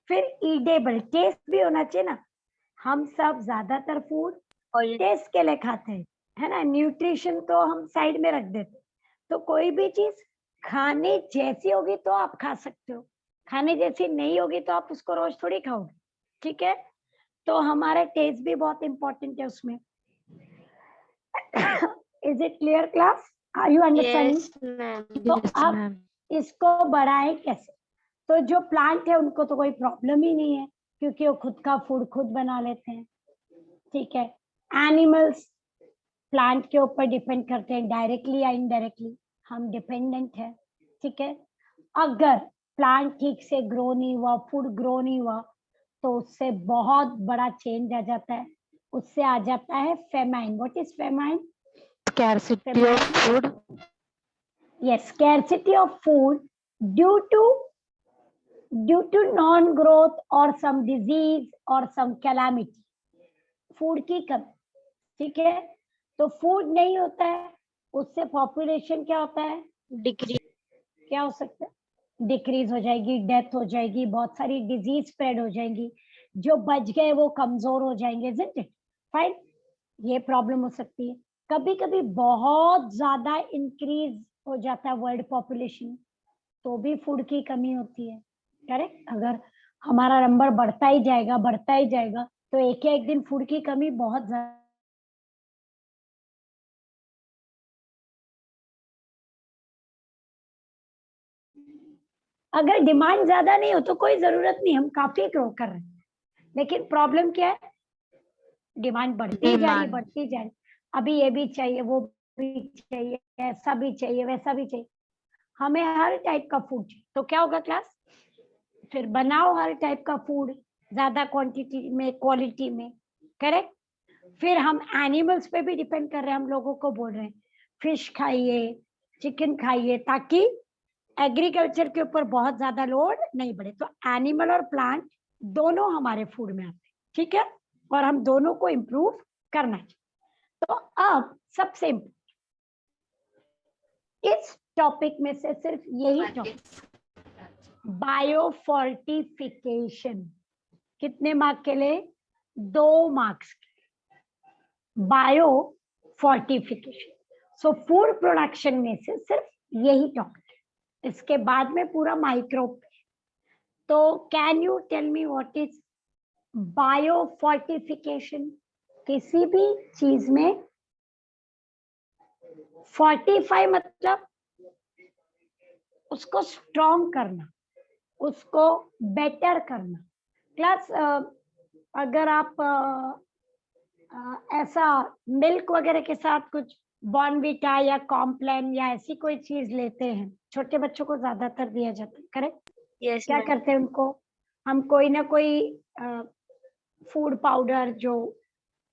फिर ईडेबल, टेस्ट भी होना चाहिए ना। हम सब ज्यादातर फूड Or टेस्ट के लिए खाते हैं, है ना, न्यूट्रिशन तो हम साइड में रख देते हैं। तो कोई भी चीज खाने जैसी होगी तो आप खा सकते हो, खाने जैसी नहीं होगी तो आप उसको रोज थोड़ी खाओगे, ठीक है। तो हमारा टेस्ट भी बहुत इंपॉर्टेंट है उसमें। Is it clear class? Are you understanding? yes, ma'am. तो Yes, आप ma'am. इसको बढ़ाएं कैसे? तो जो प्लांट है उनको तो कोई प्रॉब्लम ही नहीं है, क्योंकि वो खुद का फूड खुद बना लेते हैं, ठीक है। एनिमल्स प्लांट के ऊपर डिपेंड करते हैं, डायरेक्टली या इनडायरेक्टली हम डिपेंडेंट है, ठीक है। अगर प्लांट ठीक से ग्रो नहीं हुआ, फूड ग्रो नहीं हुआ, तो उससे बहुत बड़ा चेंज आ जाता है, उससे आ जाता है famine. What is famine? Scarcity of food. Yes, scarcity of food due to non-growth or some disease or some calamity. Food की कमी, ठीक है। तो फूड नहीं होता है, उससे पॉपुलेशन क्या होता है? डिक्रीज। क्या हो सकता है? डिक्रीज हो जाएगी, डेथ हो जाएगी, बहुत सारी डिजीज स्प्रेड हो जाएंगी, जो बच गए वो कमजोर हो जाएंगे, isn't it? फाइन, ये प्रॉब्लम हो सकती है। कभी कभी बहुत ज्यादा इंक्रीज हो जाता है वर्ल्ड पॉपुलेशन, तो भी फूड की कमी होती है, करेक्ट। अगर हमारा नंबर बढ़ता ही जाएगा, तो एक दिन फूड की कमी बहुत ज्यादा। अगर डिमांड ज्यादा नहीं हो तो कोई जरूरत नहीं, हम काफी ग्रो कर रहे हैं, लेकिन प्रॉब्लम क्या है? डिमांड बढ़ती जा रही। अभी ये भी चाहिए, वो भी चाहिए, ऐसा भी चाहिए, वैसा भी चाहिए, हमें हर टाइप का फूड चाहिए। तो क्या होगा क्लास? फिर बनाओ हर टाइप का फूड, ज्यादा क्वांटिटी में, क्वालिटी में, करेक्ट। फिर हम एनिमल्स पे भी डिपेंड कर रहे हैं, हम लोगों को बोल रहे हैं फिश खाइए, चिकन खाइए, ताकि एग्रीकल्चर के ऊपर बहुत ज्यादा लोड नहीं बढ़े। तो एनिमल और प्लांट दोनों हमारे फूड में आते हैं, ठीक है, और हम दोनों को इम्प्रूव करना चाहिए। तो अब सबसे इस टॉपिक में से सिर्फ यही टॉपिक, बायोफोर्टिफिकेशन, कितने मार्क के लिए? 2 मार्क्स के। बायोफोर्टिफिकेशन, सो फूड प्रोडक्शन में से सिर्फ यही टॉपिक है, इसके बाद में पूरा माइक्रोब। तो can you tell me what is biofortification? किसी भी चीज में फोर्टिफाई मतलब उसको स्ट्रॉन्ग करना, उसको बेटर करना। क्लास अगर आप ऐसा मिल्क वगैरह के साथ कुछ बॉर्नविटा या कॉम्प्लान या ऐसी कोई चीज लेते हैं, छोटे बच्चों को ज्यादातर दिया जाता है, करेक्ट। यस क्या करते हैं उनको? हम कोई ना कोई फूड पाउडर जो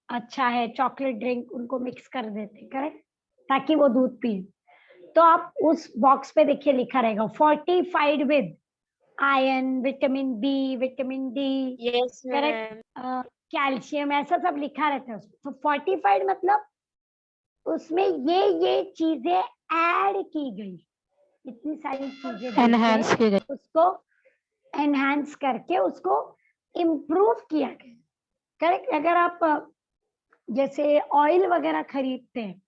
अच्छा है, चॉकलेट ड्रिंक, उनको मिक्स कर देते हैं, करेक्ट, ताकि वो दूध पिए। तो आप उस बॉक्स पे देखिए लिखा रहेगा fortified with iron, vitamin B, vitamin D, yes correct, calcium, ऐसा सब लिखा रहता है उसमें। तो फोर्टिफाइड मतलब उसमें ये चीजें ऐड की गई, इतनी सारी चीजें एनहांस की गई। उसको एनहांस करके उसको इम्प्रूव किया गया, करेक्ट। अगर आप जैसे ऑयल वगैरह खरीदते हैं,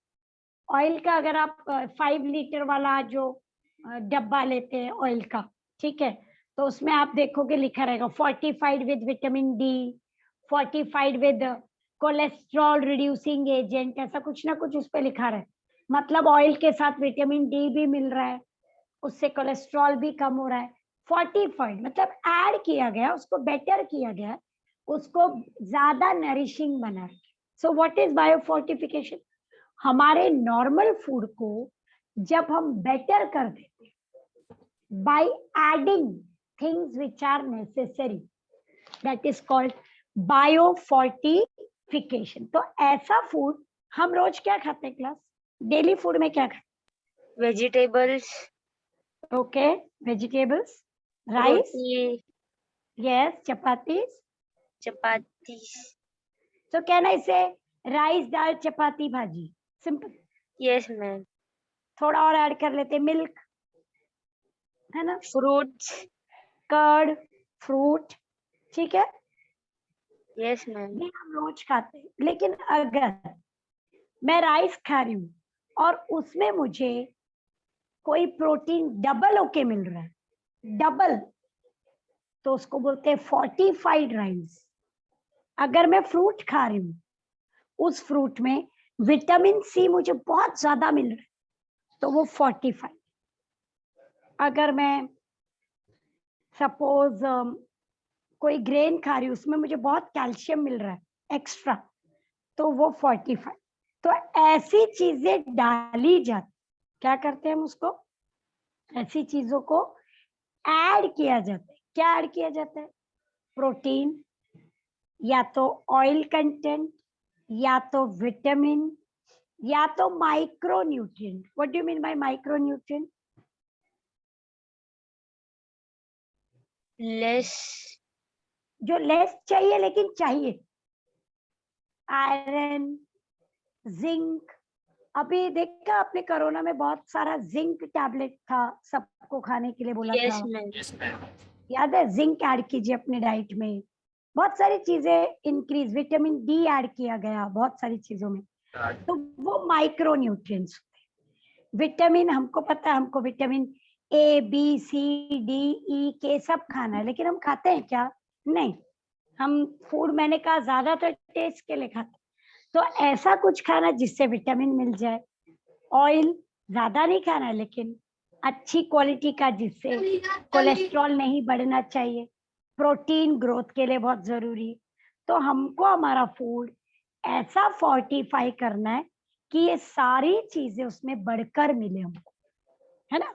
ऑयल का अगर आप 5 लीटर वाला जो डब्बा लेते हैं ऑयल का, ठीक है, तो उसमें आप देखोगे लिखा रहेगा fortified with vitamin D, fortified with cholesterol reducing agent, ऐसा कुछ ना कुछ उस पर लिखा रहा है। मतलब ऑयल के साथ विटामिन डी भी मिल रहा है, उससे कोलेस्ट्रॉल भी कम हो रहा है। फोर्टिफाइड मतलब ऐड किया गया, उसको बेटर किया गया, उसको ज्यादा नरिशिंग बना रहा। So what is biofortification? हमारे नॉर्मल फूड को जब हम बेटर कर देते by adding things which are necessary, that is called biofortification. तो ऐसा फूड हम रोज क्या खाते हैं क्लास? डेली फूड में क्या खाते? Vegetables, okay, vegetables, rice, yes, chapati. Chapati. तो कहना इसे राइस, दाल, चपाती, भाजी, सिंपल। Yes ma'am. थोड़ा और ऐड कर लेते, मिल्क, है ना, फ्रूट्स। कर्ड, फ्रूट, ठीक है, यस मैम। ये हम रोज खाते हैं। लेकिन अगर मैं राइस खा रही हूँ और उसमें मुझे कोई प्रोटीन डबल होके मिल रहा है, डबल, तो उसको बोलते हैं फोर्टिफाइड राइस। अगर मैं फ्रूट खा रही हूँ, उस फ्रूट में विटामिन सी मुझे बहुत ज्यादा मिल रहा है, तो वो फोर्टिफाइड। अगर मैं सपोज कोई ग्रेन खा रही हूँ, उसमें मुझे बहुत कैल्शियम मिल रहा है एक्स्ट्रा, तो वो 45। तो ऐसी चीजें डाली जाती, क्या करते हैं हम उसको, ऐसी चीजों को ऐड किया जाता है। क्या ऐड किया जाता है? प्रोटीन, या तो ऑयल कंटेंट, या तो विटामिन, या तो micronutrient. What do you mean by micronutrient? Less जो लेस चाहिए लेकिन चाहिए। Iron, zinc. अभी देखा आपने कोरोना में बहुत सारा जिंक टैबलेट था, सबको खाने के लिए बोला यस था। मैम याद है? जिंक ऐड कीजिए अपने डाइट में। बहुत सारी चीजें इंक्रीज, विटामिन डी ऐड किया गया बहुत सारी चीजों में। तो वो माइक्रो न्यूट्रिएंट्स होते हैं। विटामिन हमको पता है, हमको vitamin A B C D E के सब खाना है, लेकिन हम खाते हैं क्या? नहीं। हम फूड, मैंने कहा, ज्यादातर टेस्ट के लिए खाते हैं। तो ऐसा कुछ खाना जिससे विटामिन मिल जाए। ऑयल ज्यादा नहीं खाना है, लेकिन अच्छी क्वालिटी का, जिससे कोलेस्ट्रॉल नहीं बढ़ना चाहिए। प्रोटीन ग्रोथ के लिए बहुत जरूरी। तो हमको हमारा फूड ऐसा फोर्टिफाई करना है कि ये सारी चीजें उसमें बढ़कर मिले हमको, है ना?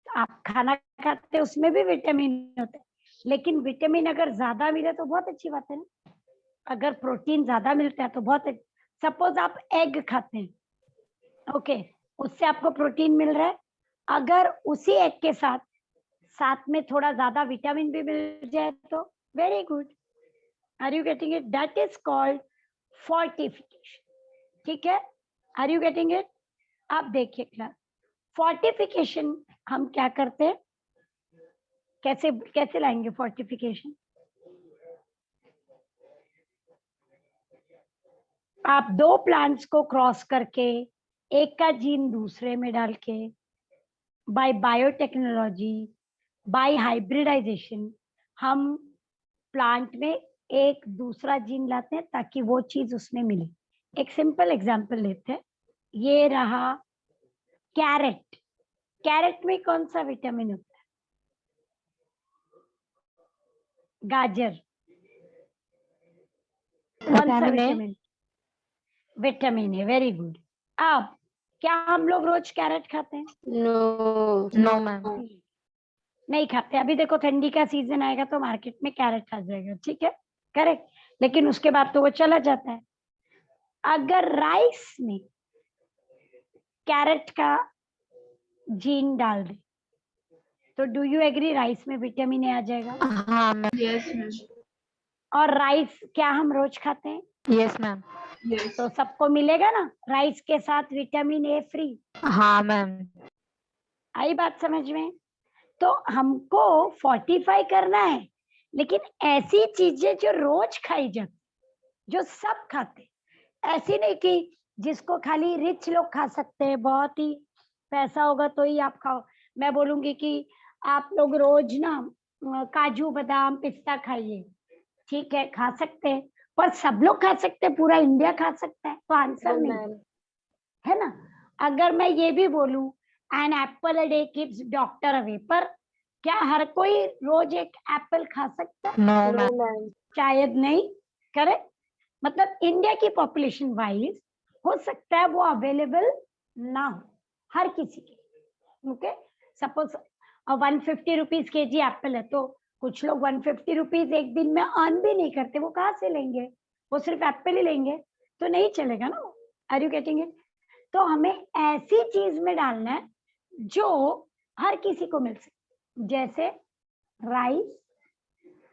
आप खाना खाते हैं उसमें भी विटामिन होते हैं, लेकिन विटामिन अगर ज्यादा मिले तो बहुत अच्छी बात है ना। अगर प्रोटीन ज्यादा मिलता है तो बहुत। सपोज आप एग खाते हैं, ओके, उससे आपको प्रोटीन मिल रहा है। अगर उसी एग के साथ साथ में थोड़ा ज्यादा विटामिन भी मिल जाए तो very good. Are you getting it? That is called fortification. ठीक है? Are you getting it? आप देखिए क्लास, फोर्टिफिकेशन हम क्या करते हैं, कैसे कैसे लाएंगे फोर्टिफिकेशन? आप दो प्लांट्स को क्रॉस करके, एक का जीन दूसरे में डाल के, बाय बायोटेक्नोलॉजी, बाय हाइब्रिडाइजेशन, हम प्लांट में एक दूसरा जीन लाते हैं ताकि वो चीज उसमें मिले। एक सिंपल एग्जांपल लेते हैं। ये रहा कैरेट। कैरेट में कौन सा विटामिन होता है? गाजर, कौन सा vitamin A. Vitamin? Vitamin A. Very good. अब क्या हम लोग रोज कैरेट खाते हैं? No no ma'am. नहीं खाते। अभी देखो ठंडी का सीजन आएगा तो मार्केट में कैरेट आ जाएगा, ठीक है, करेक्ट, लेकिन उसके बाद तो वो चला जाता है। अगर राइस में कैरेट का जीन डाल दे तो डू यू एग्री राइस में विटामिन ए आ जाएगा? हाँ मैम। Yes ma'am. और राइस क्या हम रोज खाते हैं? Yes ma'am. यस तो सबको मिलेगा ना राइस के साथ विटामिन ए फ्री। हाँ मैम। आई बात समझ में? तो हमको फोर्टिफाई करना है, लेकिन ऐसी चीजें जो रोज खाई जाती, जो सब खाते, ऐसी नहीं कि जिसको खाली रिच लोग खा सकते हैं, बहुत ही पैसा होगा तो ही आप खाओ। मैं बोलूंगी कि आप लोग रोज ना काजू बादाम पिस्ता खाइए, ठीक है, खा सकते हैं, पर सब लोग खा सकते हैं, पूरा इंडिया खा सकता है? तो आंसर नहीं मैम है ना। अगर मैं ये भी बोलूं an apple a day keeps doctor away, पर क्या हर कोई रोज एक एप्पल खा सकता है? No no ma'am. मैम शायद नहीं। करेक्ट? मतलब इंडिया की पॉपुलेशन वाइज हो सकता है वो अवेलेबल ना हो हर किसी के। ओके, सपोज 150 रुपीज के जी एप्पल है, तो कुछ लोग 150 रुपीज एक दिन में अर्न भी नहीं करते, वो कहाँ से लेंगे? वो सिर्फ एप्पल ही लेंगे, तो नहीं चलेगा ना। Are you getting it? तो हमें ऐसी चीज में डालना है जो हर किसी को मिल सके। जैसे राइस,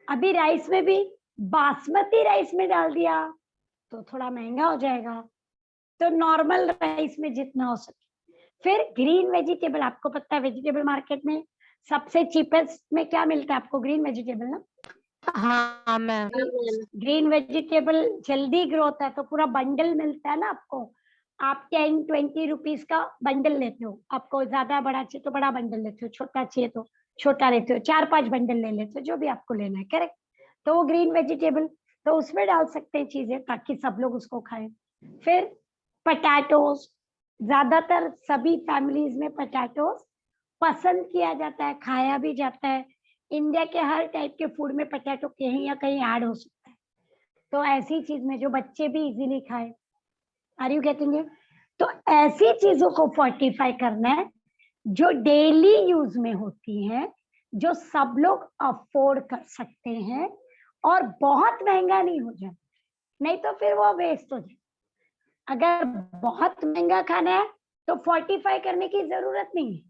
अभी राइस में भी बासमती राइस में डाल दिया तो थोड़ा महंगा हो जाएगा, तो नॉर्मल राइस में जितना हो सके। फिर ग्रीन वेजिटेबल, आपको पता है वेजिटेबल मार्केट में सबसे चीपेस्ट में क्या मिलता है आपको? ग्रीन वेजिटेबल ना। हाँ मैम। ग्रीन वेजिटेबल जल्दी ग्रोथ है तो पूरा बंडल मिलता है ना आपको। आप 10-20 रुपीज का बंडल लेते हो, आपको ज्यादा बड़ा चाहिए तो बड़ा बंडल लेते हो, छोटा चाहिए तो छोटा लेते हो, 4-5 बंडल ले लेते हो, जो भी आपको लेना है, करेक्ट। तो वो ग्रीन वेजिटेबल, तो उसमें डाल सकते हैं चीजें ताकि सब लोग उसको खाएं। फिर पटैटोज, ज्यादातर सभी फैमिलीज में पटैटोज पसंद किया जाता है, खाया भी जाता है, इंडिया के हर टाइप के फूड में पोटैटो कहीं या कहीं ऐड हो सकता है, तो ऐसी चीज में जो बच्चे भी इजीली खाए, आर यू गेटिंग इट? तो ऐसी चीजों को फोर्टिफाई करना है जो डेली यूज में होती हैं, जो सब लोग अफोर्ड कर सकते हैं और बहुत महंगा नहीं हो जाए, नहीं तो फिर वो वेस्ट हो जाए। अगर बहुत महंगा खाना है तो फोर्टिफाई करने की जरूरत नहीं है,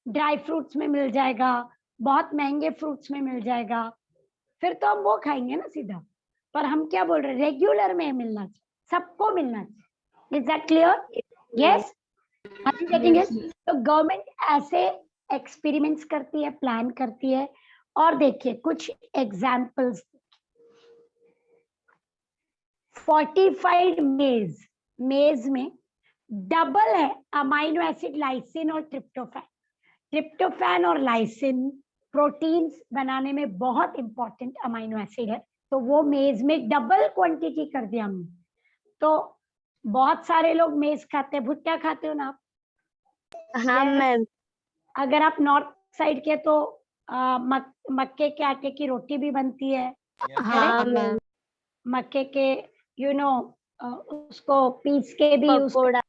ड्राई फ्रूट्स में मिल जाएगा, बहुत महंगे फ्रूट्स में मिल जाएगा, फिर तो हम वो खाएंगे ना सीधा। पर हम क्या बोल रहे हैं, रेगुलर में मिलना चाहिए, सबको मिलना चाहिए। Is that clear? Yes, are you getting it? तो गवर्नमेंट ऐसे एक्सपेरिमेंट्स करती है, प्लान करती है। और देखिए कुछ एग्जाम्पल्स, फोर्टिफाइड मेज, मेज में डबल है अमाइनो एसिड लाइसिन और ट्रिप्टोफैन। ट्रिप्टोफैन और लाइसिन प्रोटीन्स बनाने में बहुत इंपॉर्टेंट अमाइनो एसिड है, तो वो मेज में डबल क्वांटिटी कर दिया हमने। तो बहुत सारे लोग मेज खाते हैं, भुट्टा खाते हो ना आप? हाँ मैम। अगर आप नॉर्थ साइड के तो मक्के के आटे की रोटी भी बनती है, हाँ मैम। मक्के के यू नो उसको पीस के भी यूज पकोड़ा।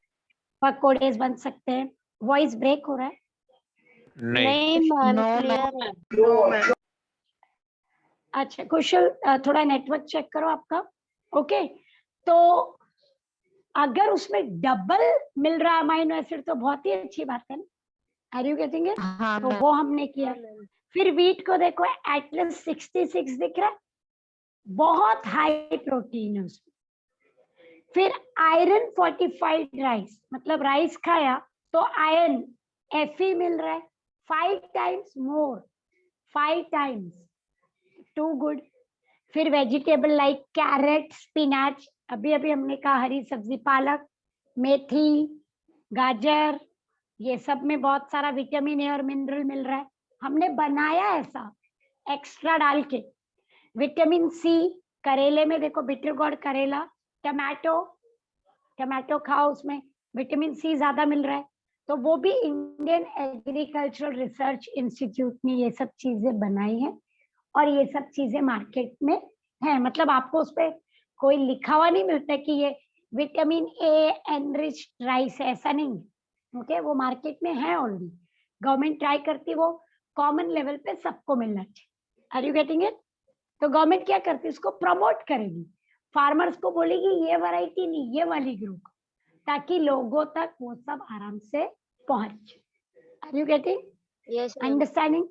पकोड़े बन सकते हैं। वॉइस ब्रेक हो रहा है? नहीं मैम, No, क्लियर है। अच्छा कुशल, थोड़ा नेटवर्क चेक करो आपका। ओके, तो अगर उसमें डबल मिल रहा है अमाइनो एसिड तो बहुत ही अच्छी बात है ना, आर यू गेटिंग इट? हाँ तो मैम। वो हमने किया। फिर वीट को देखो, एटलीस्ट 66 दिख रहा है, बहुत हाई प्रोटीन है उसमें। फिर आयरन फोर्टिफाइड राइस, मतलब राइस खाया तो आयरन Fe मिल रहा है 5 times more, 5 times, too good. फिर वेजिटेबल लाइक कैरेट, स्पिनाच, अभी अभी हमने कहा हरी सब्जी, पालक, मेथी, गाजर, ये सब में बहुत सारा विटामिन ए और मिनरल मिल रहा है। हमने बनाया ऐसा एक्स्ट्रा डाल के। विटामिन सी करेले में देखो, बिटर गोर्ड करेला, टमाटो, टमाटो खाओ, उसमें विटामिन सी ज्यादा मिल रहा है। तो वो भी इंडियन एग्रीकल्चरल रिसर्च इंस्टीट्यूट ने ये सब चीजें बनाई हैं और ये सब चीजें मार्केट में है। मतलब आपको उस पर कोई लिखा हुआ नहीं मिलता कि ये विटामिन ए एनरिच राइस है, ऐसा नहीं है। ओके, वो मार्केट में है ऑलरेडी। गवर्नमेंट ट्राई करती वो कॉमन लेवल पे सबको मिलना चाहिए। Are you getting it? तो गवर्नमेंट क्या करती है, उसको प्रमोट करेगी, फार्मर्स को बोलेगी ये वैरायटी नहीं, ये वाली ग्रो, ताकि लोगों तक वो सब आराम से पहुंचे। Are you getting, yes ma'am. Understanding?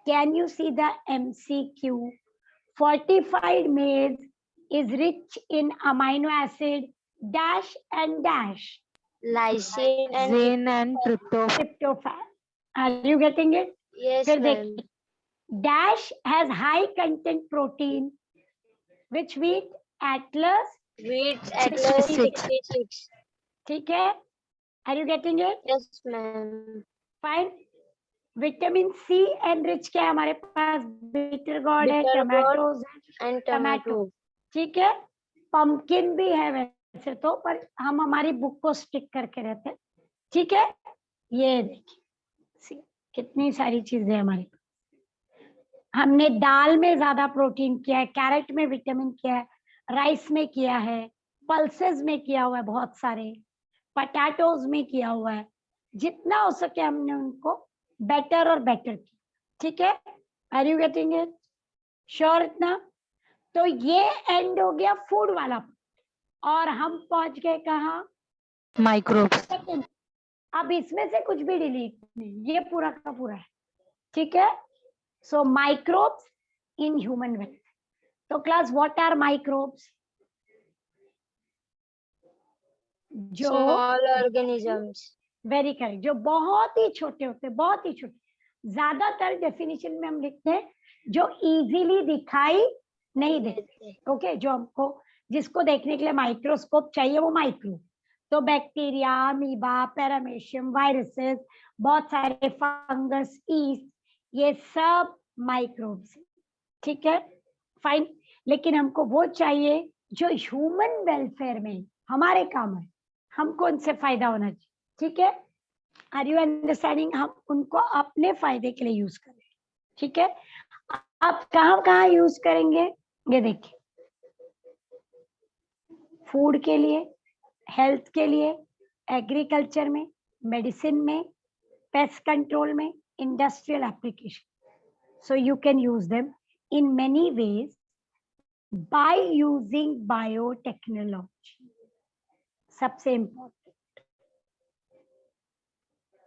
Can you see the MCQ? Fortified maize is rich in amino acid dash and dash lysine and Zane and tryptophan. tryptophan. Are you getting it? Yes फिर ma'am. देखिए, dash has high content protein, which wheat? Atlas wheat 66. 66। ठीक है? Are you getting it? Yes ma'am. Fine. Vitamin C enrich क्या है हमारे पास? Bitter gourd है, Bitter gourd tomatoes है, एंड टमाटो, टमाटो। ठीक है। पंपकिन भी है वैसे तो, पर हम हमारी बुक को स्टिक करके रहते हैं, ठीक है। ये देखिए कितनी सारी चीजें हमारी, हमने दाल में ज्यादा प्रोटीन किया है, कैरेट में विटामिन किया है, राइस में किया है, पल्सेस में किया हुआ है, बहुत सारे पटाटोज में किया हुआ है। जितना हो सके हमने उनको बेटर और बेटर किया, ठीक है। Are you getting it? Sure इतना? तो ये एंड हो गया फूड वाला, और हम पहुंच गए कहाँ? Microbes. अब इसमें से कुछ भी डिलीट नहीं, ये पूरा का पूरा है, ठीक है। सो माइक्रोब्स इन ह्यूमन वेल्थ। तो क्लास, व्हाट आर माइक्रोब्स? जो स्मॉल ऑर्गेनिजम्स। वेरी करेक्ट, जो बहुत ही छोटे होते हैं, बहुत ही छोटे। ज्यादातर डेफिनेशन में हम लिखते हैं जो इजीली दिखाई नहीं देते, ओके, जो हमको, जिसको देखने के लिए माइक्रोस्कोप चाहिए वो माइक्रो। तो बैक्टीरिया, अमीबा, पैरामीशियम, वायरसेस, बहुत सारे फंगस, ईस्ट, ये सब माइक्रोब्स, ठीक है, फाइन। लेकिन हमको वो चाहिए जो ह्यूमन वेलफेयर में हमारे काम है, हमको उनसे फायदा होना चाहिए, ठीक है। Are you understanding? हम उनको अपने फायदे के लिए यूज करें, ठीक है, आप कहाँ कहाँ यूज करेंगे, ये देखिए, फूड के लिए, हेल्थ के लिए, एग्रीकल्चर में, मेडिसिन में, पेस्ट कंट्रोल में, industrial application. So you can use them in many ways by using biotechnology. सबसे इम्पोर्टेंट,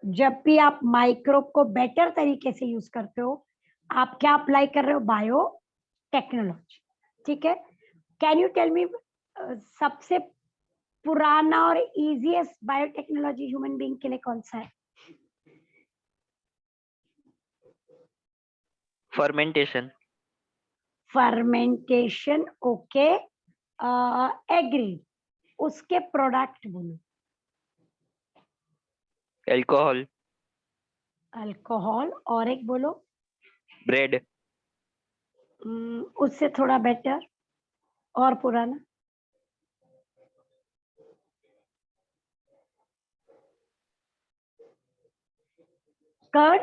जब भी आप माइक्रोब को बेटर तरीके से यूज करते हो, आप क्या अप्लाई कर रहे हो, बायो टेक्नोलॉजी. ठीक है, कैन यू टेल मी सबसे पुराना और इजीएस्ट बायोटेक्नोलॉजी ह्यूमन बीइंग के लिए कौन सा है? फर्मेंटेशन. Fermentation, okay, agree. उसके प्रोडक्ट बोलो. अल्कोहल. अल्कोहल, और एक बोलो. ब्रेड. उससे थोड़ा बेटर और पुराना. कर्ड,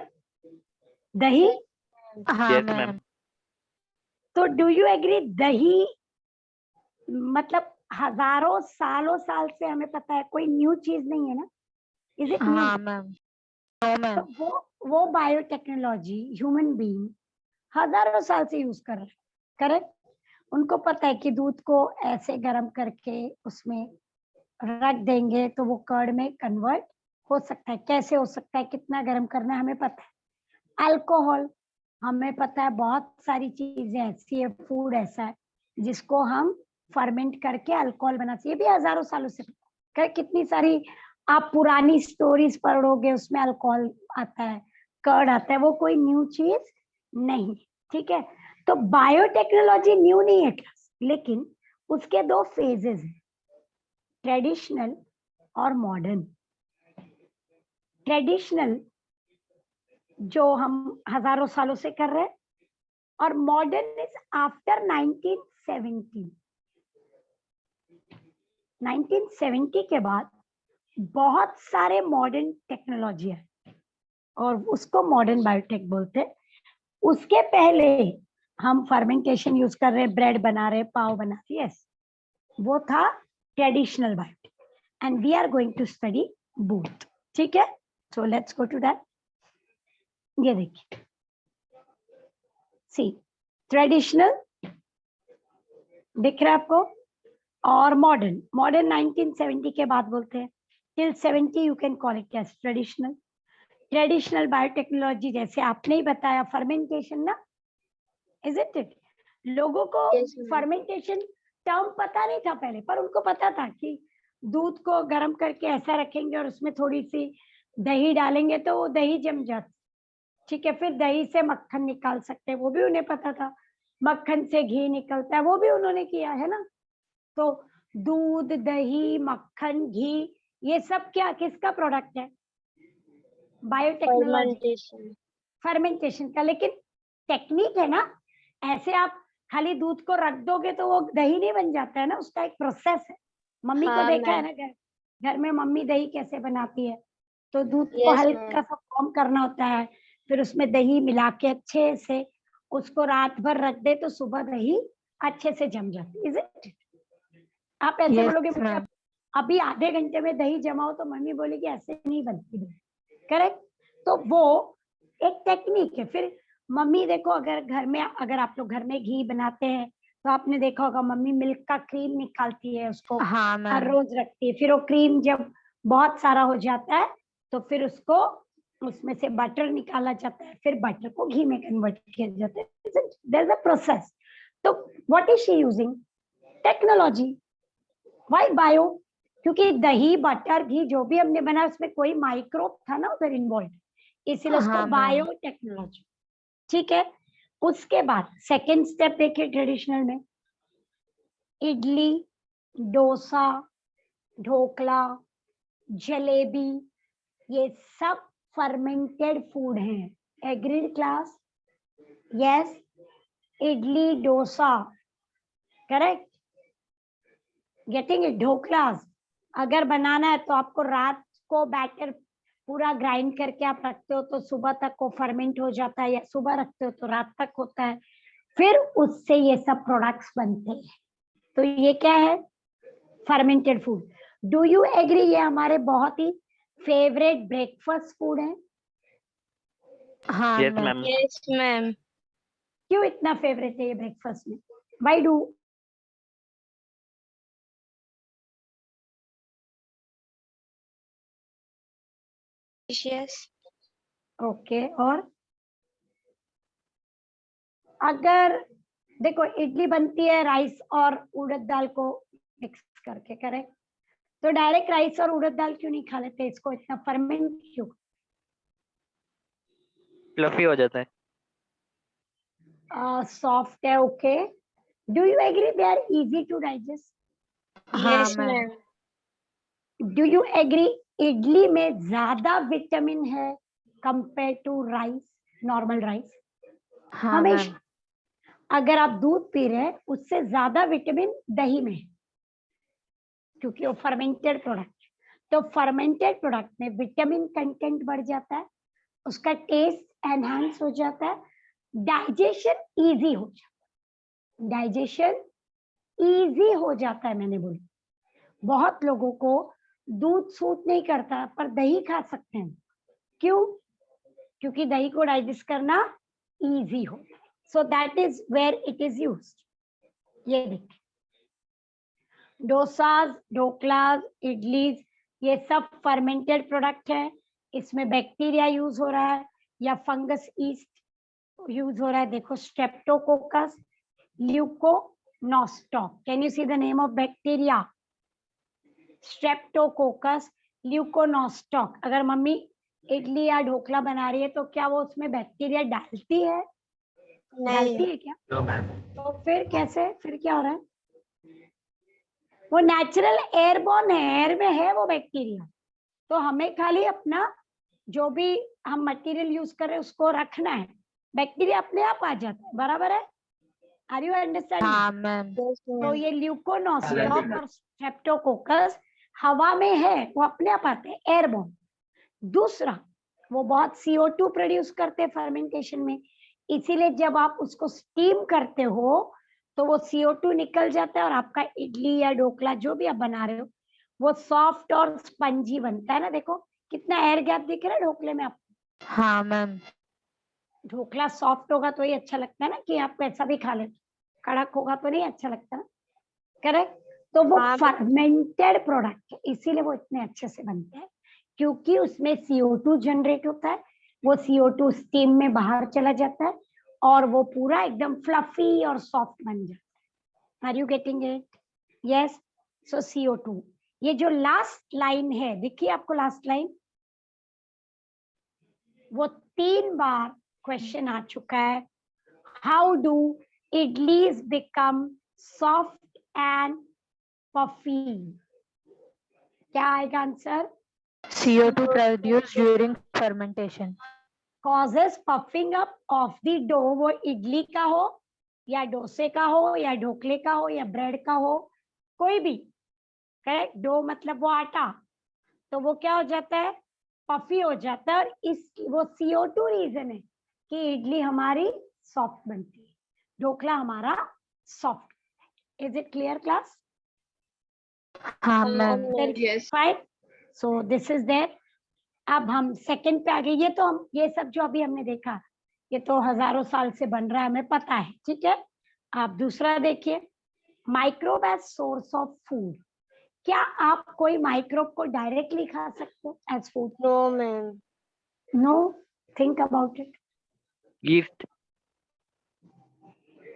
दही. हाँ Yes, मैम. ma'am. तो डू यू एग्री, दही मतलब हजारों सालों साल से हमें पता है, कोई न्यू चीज नहीं है ना. Is it new? हाँ मैम. नो तो मैम. वो बायोटेक्नोलॉजी ह्यूमन बीइंग हजारों साल से यूज कर रहे हैं. करेक्ट. उनको पता है कि दूध को ऐसे गर्म करके उसमें रख देंगे तो वो कर्ड में कन्वर्ट हो सकता है. कैसे हो सकता है, कितना गर्म करना है, हमें पता है. अल्कोहल, हमें पता है बहुत सारी चीजें ऐसी है, फूड ऐसा है जिसको हम फर्मेंट करके अल्कोहल बनाते हैं. ये भी हजारों सालों से पता है. कितनी सारी आप पुरानी स्टोरीज पढ़ोगे, उसमें अल्कोहल आता है, कर्ड आता है. वो कोई न्यू चीज नहीं. ठीक है, तो बायोटेक्नोलॉजी न्यू नहीं है क्लास, लेकिन उसके दो फेजेस हैं, ट्रेडिशनल और मॉडर्न. ट्रेडिशनल जो हम हजारों सालों से कर रहे हैं, और मॉडर्न इज आफ्टर 1970. 1970 के बाद बहुत सारे मॉडर्न टेक्नोलॉजी है और उसको मॉडर्न बायोटेक बोलते हैं. उसके पहले हम फर्मेंटेशन यूज कर रहे हैं, ब्रेड बना रहे, पाव बना रहे, यस, वो था traditional biotech. And we are going to study both. ठीक है, so let's go to that. ये देखिए, सी, ट्रेडिशनल दिख रहा है आपको, और मॉडर्न. मॉडर्न 1970 के बाद बोलते हैं. Till 70 you can call it as traditional. Traditional biotechnology जैसे आपने ही बताया, फर्मेंटेशन ना, इज इट? लोगों को Yes, ma'am. फर्मेंटेशन टर्म पता नहीं था पहले, पर उनको पता था कि दूध को गर्म करके ऐसा रखेंगे और उसमें थोड़ी सी दही डालेंगे तो वो दही जम जाती. ठीक है, फिर दही से मक्खन निकाल सकते हैं, वो भी उन्हें पता था. मक्खन से घी निकलता है, वो भी उन्होंने किया है ना. तो दूध, दही, मक्खन, घी, ये सब क्या किसका प्रोडक्ट है? Biotechnology, Fermentation. फर्मेंटेशन का. लेकिन टेक्निक है ना, ऐसे आप खाली दूध को रख दोगे तो वो दही नहीं बन जाता है ना, उसका एक प्रोसेस है. मम्मी को हाँ, देखा है मैम. ना, घर में मम्मी दही कैसे बनाती है. तो दूध को Yes, हल्का मैम. सा वार्म करना होता है, फिर उसमें दही मिला के अच्छे से उसको रात भर रख दे तो सुबह दही अच्छे से जम जाती. Is it? आप ऐसे Yes, बोलोगे मुझे ma'am. अभी आधे घंटे में दही जमाओ, तो मम्मी बोलेगी ऐसे नहीं बनती दही. करेक्ट. तो वो एक टेक्निक है. फिर मम्मी देखो, अगर घर में, अगर आप लोग घर में घी बनाते हैं तो आपने देखा होगा मम्मी मिल्क का क्रीम निकालती है, उसको हाँ हर मैम. रोज रखती है. फिर वो क्रीम जब बहुत सारा हो जाता है तो फिर उसको उसमें से बटर निकाला जाता है, फिर बटर को घी में कन्वर्ट किया जाता है. There is a process. तो what is she using? Technology. Why bio? क्योंकि दही, बटर, घी जो भी हमने बनाया उसमें कोई माइक्रोब था ना उधर इन्वॉल्व, इसीलिए उसको हाँ मैम. बायोटेक्नोलॉजी. ठीक है, उसके बाद सेकेंड स्टेप देखिए ट्रेडिशनल में, इडली, डोसा, ढोकला, जलेबी, ये सब फर्मेंटेड फूड हैं. Agreed class? Yes. Idli, dosa, correct. Getting it. Dhokla अगर बनाना है तो आपको रात को बैटर पूरा ग्राइंड करके आप रखते हो तो सुबह तक वो फर्मेंट हो जाता है, या सुबह रखते हो तो रात तक होता है, फिर उससे ये सब प्रोडक्ट्स बनते हैं। तो ये क्या है? Fermented food. Do you agree? ये हमारे बहुत ही फेवरेट ब्रेकफास्ट फूड है। हाँ Yes, ma'am. ma'am. Yes, ma'am. क्यों इतना फेवरेट है ये ब्रेकफास्ट में? Why do? Yes. ओके। और अगर देखो इडली बनती है राइस और उड़द दाल को मिक्स करके, करेक्ट? तो डायरेक्ट राइस और उड़द दाल क्यों नहीं खा लेते इसको? इतना फर्मेंट क्यों? Fluffy हो जाता है. सॉफ्ट है। Okay. Do you agree they are easy to digest? हाँ Yes, ma'am. ma'am. Do you agree idli में ज्यादा विटामिन है compare to rice, normal rice? हाँ मैम। हमेशा अगर आप दूध पी रहे हैं उससे ज्यादा विटामिन दही में है, क्योंकि वो फर्मेंटेड प्रोडक्ट। तो फर्मेंटेड प्रोडक्ट में विटामिन कंटेंट बढ़ जाता है, उसका टेस्ट एनहांस हो जाता है, डाइजेशन इजी हो जाता है। डाइजेशन इजी हो जाता है, मैंने बोला। बहुत लोगों को दूध सूट नहीं करता पर दही खा सकते हैं। क्यों? क्योंकि दही को डाइजेस्ट करना इजी हो। So that is where it is used. ये देखिए, डोसाज, ढोकलाज, इडलीज, ये सब फर्मेंटेड प्रोडक्ट है। इसमें बैक्टीरिया यूज हो रहा है या फंगस ईस्ट यूज हो रहा है। देखो, Streptococcus Leuconostoc. Can you see the name of bacteria? Streptococcus Leuconostoc. अगर मम्मी इडली या ढोकला बना रही है तो क्या वो उसमें बैक्टीरिया डालती है? डालती है क्या? No, ma'am. तो फिर कैसे? फिर क्या हो रहा है? वो नेचुरल एयरबोर्न है, एयर में है वो बैक्टीरिया। तो हमें खाली अपना जो भी हम मटेरियल यूज कर रहे हैं उसको रखना है, बैक्टीरिया अपने आप आ जाता है। बराबर है? Are you understanding? हाँ मैम। Yes, तो ma'am. ये ल्यूकोनोस्टॉक और स्ट्रेप्टोकोकस हवा में है, वो अपने आप आते हैं, एयरबोर्न। दूसरा, वो बहुत CO2 प्रोड्यूस करते हैं फर्मेंटेशन में, इसीलिए जब आप उसको स्टीम करते हो तो वो CO2 निकल जाता है और आपका इडली या ढोकला जो भी आप बना रहे हो वो सॉफ्ट और स्पंजी बनता है ना। देखो कितना एयर गैप दिख रहा है ढोकले में आपको। हाँ मैम। ढोकला सॉफ्ट होगा तो ही अच्छा लगता है ना, कि आप कैसा भी खा ले। कड़क होगा तो नहीं अच्छा लगता ना, करेक्ट? तो वो हाँ, फर्मेंटेड प्रोडक्ट है, इसीलिए वो इतने अच्छे से बनते हैं, क्योंकि उसमें CO2 जनरेट होता है। वो CO2 स्टीम में बाहर चला जाता है और वो पूरा एकदम फ्लफी और सॉफ्ट बन जाता है। Are you getting it? Yes. So CO2, ये जो लास्ट लाइन है, देखिए आपको लास्ट लाइन, वो 3 बार क्वेश्चन आ चुका है। How do idlis become soft and puffy? क्या आएगा answer? CO2 produced during fermentation. Causes puffing up of the dough, वो इडली का हो या डोसे का हो या ढोकले का हो या ब्रेड का हो, कोई भी, करेक्ट? डो मतलब वो आटा, तो वो क्या हो जाता है? पफी हो जाता है। और इस वो CO2 रीजन है कि इडली हमारी सॉफ्ट बनती है, ढोकला हमारा soft. Is it clear class? हाँ ma'am. Yes. Fine. So this is there. अब हम सेकंड पे आ गए। ये तो हम, ये सब जो अभी हमने देखा ये तो हजारों साल से बन रहा है, हमें पता है, ठीक है? आप दूसरा देखिए, microbe as source of food. क्या आप कोई माइक्रोब को डायरेक्टली खा सकते हो as food? No, ma'am. No. Think about it. Yeast.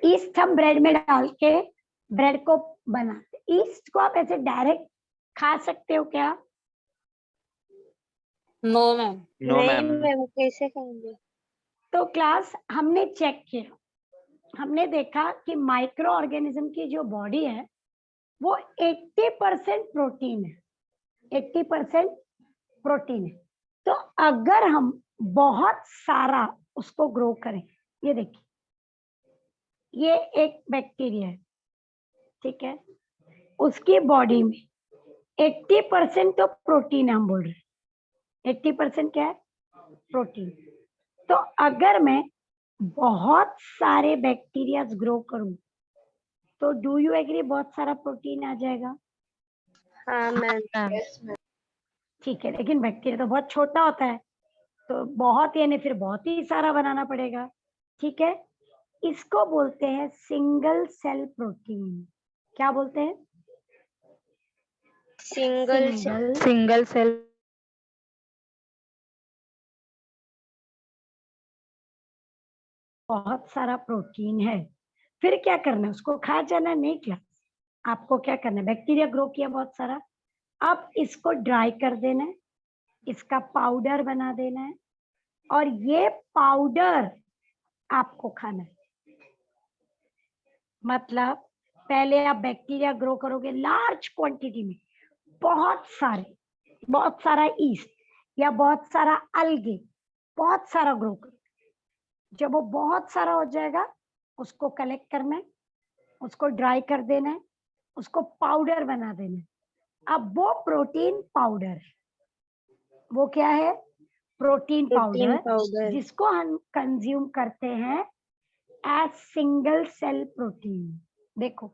Yeast हम ब्रेड में डाल के ब्रेड को बनाते, ईस्ट को आप ऐसे डायरेक्ट खा सकते हो क्या? No ma'am. No, नहीं ma'am. मैम, कैसे खाएंगे? तो क्लास हमने चेक किया, हमने देखा कि माइक्रो ऑर्गेनिज्म की जो बॉडी है वो 80% प्रोटीन है, 80% प्रोटीन है। तो अगर हम बहुत सारा उसको ग्रो करें, ये देखिए, ये एक बैक्टीरिया है, ठीक है? उसकी बॉडी में 80% तो प्रोटीन हम बोल रहे हैं, 80% क्या है? प्रोटीन। तो अगर मैं बहुत सारे बैक्टीरियाज ग्रो करूं तो डू यू एग्री बहुत सारा प्रोटीन आ जाएगा? हाँ मैम। मैम ठीक है, लेकिन बैक्टीरिया तो बहुत छोटा होता है, तो बहुत यानी फिर बहुत ही सारा बनाना पड़ेगा। ठीक है, इसको बोलते हैं सिंगल सेल प्रोटीन। क्या बोलते हैं? सिंगल सिंगल सेल बहुत सारा प्रोटीन है। फिर क्या करना है? उसको खा जाना? नहीं क्लास, आपको क्या करना है? बैक्टीरिया ग्रो किया बहुत सारा, अब इसको ड्राई कर देना है, इसका पाउडर बना देना है, और ये पाउडर आपको खाना है। मतलब पहले आप बैक्टीरिया ग्रो करोगे लार्ज क्वांटिटी में, बहुत सारा ईस्ट या बहुत सारा अलगे, बहुत सारा ग्रो करो। जब वो बहुत सारा हो जाएगा, उसको कलेक्ट करना है, उसको ड्राई कर देना है, उसको पाउडर बना देना है। अब वो प्रोटीन पाउडर है। वो क्या है? प्रोटीन पाउडर, जिसको हम कंज्यूम करते हैं एज सिंगल सेल प्रोटीन। देखो,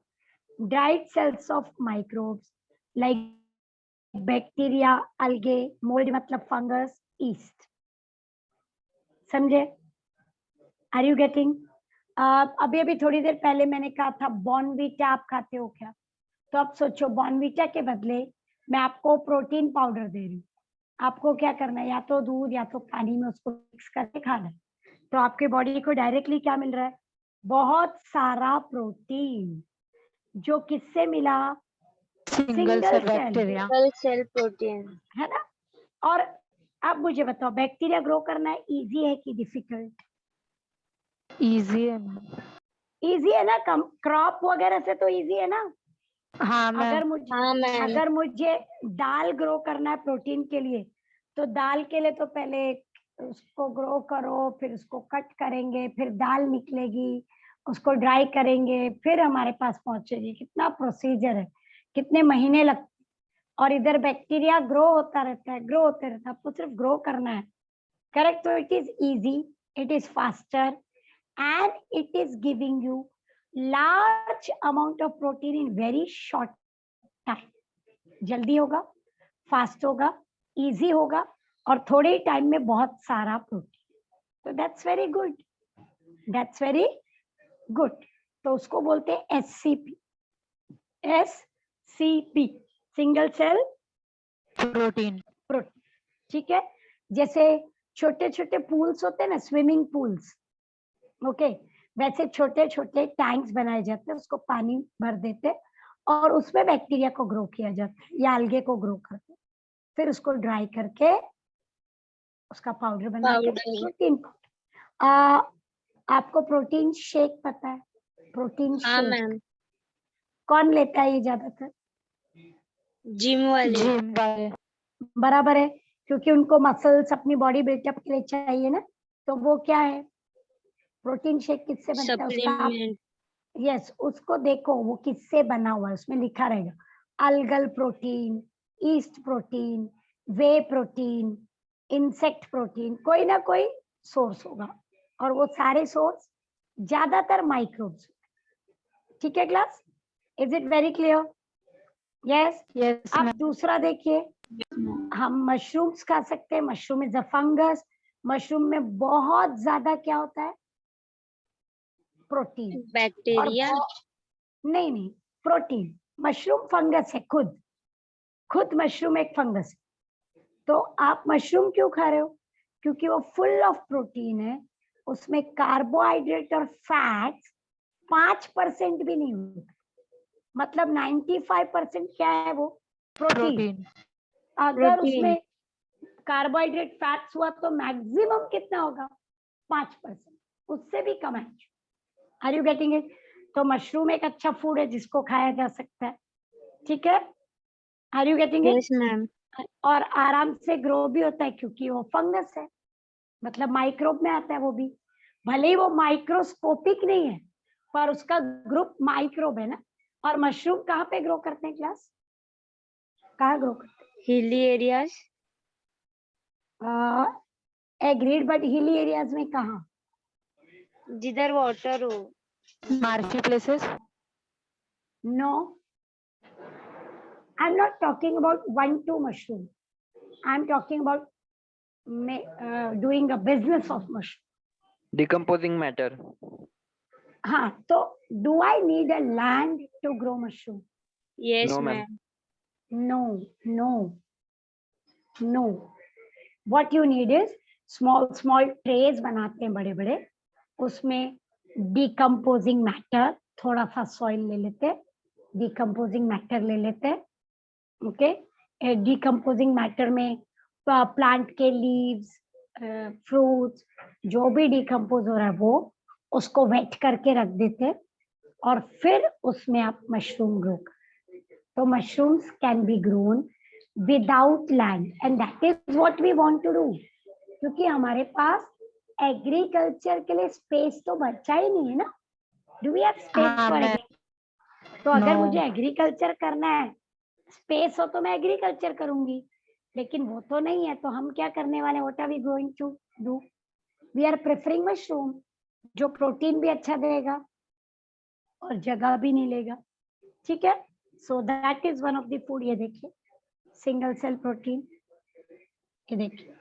dried cells of microbes like bacteria, algae, mold मतलब fungus, yeast। समझे? Are you getting? अभी अभी थोड़ी देर पहले मैंने कहा था बॉर्नवीटा आप खाते हो क्या? तो अब सोचो बॉर्नवीटा के बदले मैं आपको प्रोटीन पाउडर दे रही हूँ। आपको क्या करना है? या तो दूध या तो पानी में उसको मिक्स करके खाना है। तो आपके बॉडी को डायरेक्टली क्या मिल रहा है? बहुत सारा प्रोटीन, जो किससे मिला? Single cell bacteria. Single cell protein, है ना? और अब मुझे बताओ, बैक्टीरिया ग्रो करना इजी है कि डिफिकल्ट? इजी है मैम। इजी है ना? कम क्रॉप वगैरह से तो इजी है ना? हाँ मैम। अगर मुझे दाल ग्रो करना है प्रोटीन के लिए, तो दाल के लिए तो पहले उसको ग्रो करो, फिर उसको कट करेंगे, फिर दाल निकलेगी, उसको ड्राई करेंगे, फिर हमारे पास पहुंचेगी। कितना प्रोसीजर है, कितने महीने लगते। और इधर बैक्टीरिया ग्रो होता रहता है, ग्रो होते रहता है, आपको सिर्फ ग्रो करना है। करेक्ट? तो it is easy, it is faster, and it is giving you large amount of protein in very short time। जल्दी होगा, फास्ट होगा, इजी होगा, और थोड़े ही टाइम में बहुत सारा प्रोटीन। तो that's very good, that's very good. तो उसको बोलते हैं SCP. SCP, single cell protein. Protein. ठीक है, जैसे छोटे छोटे पूल्स होते हैं ना, स्विमिंग पूल्स, ओके, वैसे छोटे छोटे टैंक्स बनाए जाते हैं, उसको पानी भर देते हैं और उसमें बैक्टीरिया को ग्रो किया जाता है या अलगे को ग्रो करते हैं। फिर उसको ड्राई करके उसका पाउडर बना के प्रोटीन। आपको प्रोटीन शेक पता है? प्रोटीन शेक कौन लेता है ये ज्यादातर? जिम वाले। बराबर है, क्योंकि उनको मसल्स अपनी बॉडी बिल्टअप के लिए चाहिए ना। तो वो क्या है? प्रोटीन शेक किससे बनता है उसका? यस, उसको देखो वो किससे बना हुआ है, उसमें लिखा रहेगा अलगल प्रोटीन, ईस्ट प्रोटीन, वे प्रोटीन, इंसेक्ट प्रोटीन, कोई ना कोई सोर्स होगा, और वो सारे सोर्स ज्यादातर माइक्रोब्स। ठीक है class? Is it very clear? Yes. अब दूसरा देखिए, हम मशरूम्स खा सकते हैं। Mushroom is a fungus. Mushroom में बहुत ज्यादा क्या होता है? प्रोटीन। बैक्टीरिया नहीं, प्रोटीन। मशरूम फंगस है, खुद मशरूम एक फंगस है। तो आप मशरूम क्यों खा रहे हो? क्योंकि वो फुल ऑफ प्रोटीन है, उसमें कार्बोहाइड्रेट और फैट्स 5% भी नहीं होता। मतलब 95% क्या है वो? प्रोटीन। अगर उसमें कार्बोहाइड्रेट फैट्स हुआ तो मैक्सिमम कितना होगा? 5%, उससे भी कम है। Are you getting it? तो मशरूम एक अच्छा फूड है जिसको खाया जा सकता है। ठीक है? Are you getting it? Yes ma'am. और आराम से ग्रो भी होता है क्योंकि वो फंगस है, मतलब माइक्रोब में आता है वो भी। भले ही वो माइक्रोस्कोपिक नहीं है, पर उसका ग्रुप माइक्रोब है ना। और मशरूम कहाँ पे ग्रो करते हैं क्लास? कहाँ ग्रो करते हैं? Hilly areas. Agreed, but hilly areas में कहाँ? जिधर वाटर हो. Marshy places. No, I'm not talking about 1-2 mushroom. I'm talking about doing a business of mushroom. Decomposing matter. हाँ, तो do I need a land to grow mushroom? Yes, No, ma'am. ma'am. No, no, no. What you need is small trays बनाते हैं बड़े बड़े, उसमें decomposing matter, थोड़ा सा soil ले लेते हैं, decomposing matter ले लेते हैं, okay? Decomposing matter में plant के leaves, fruits, जो भी decompose हो रहा है वो उसको wet करके रख देते हैं और फिर उसमें आप mushroom grow करते हैं. तो mushrooms can be grown without land and that is what we want to do. क्योंकि हमारे पास एग्रीकल्चर के लिए स्पेस तो बचा ही नहीं है ना. Do we have space for agriculture? तो अगर मुझे एग्रीकल्चर करना है, स्पेस हो तो मैं एग्रीकल्चर करूंगी, लेकिन वो तो नहीं है. तो हम क्या करने वाले हैं? What are we going to do? We are preferring mushroom, जो प्रोटीन भी अच्छा देगा और जगह भी नहीं लेगा. ठीक है, सो that is one of the food. ये देखिए सिंगल सेल प्रोटीन, ये देखिए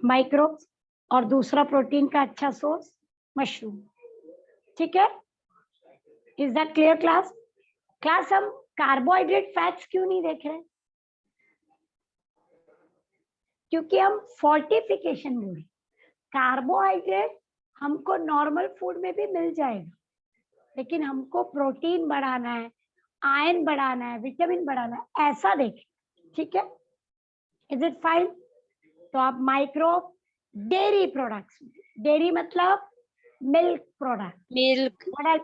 माइक्रोब्स, और दूसरा प्रोटीन का अच्छा सोर्स मशरूम. ठीक है, is that clear class? Class हम कार्बोहाइड्रेट फैट्स क्यों नहीं देख रहे? क्योंकि हम फोर्टिफिकेशन बोल रहे. कार्बोहाइड्रेट हमको नॉर्मल फूड में भी मिल जाएगा, लेकिन हमको प्रोटीन बढ़ाना है, आयरन बढ़ाना है, विटामिन बढ़ाना है, ऐसा देखें. ठीक है, इज इट फाइन? तो आप माइक्रोब डेयरी प्रोडक्ट्स, डेयरी मतलब milk product, Milk.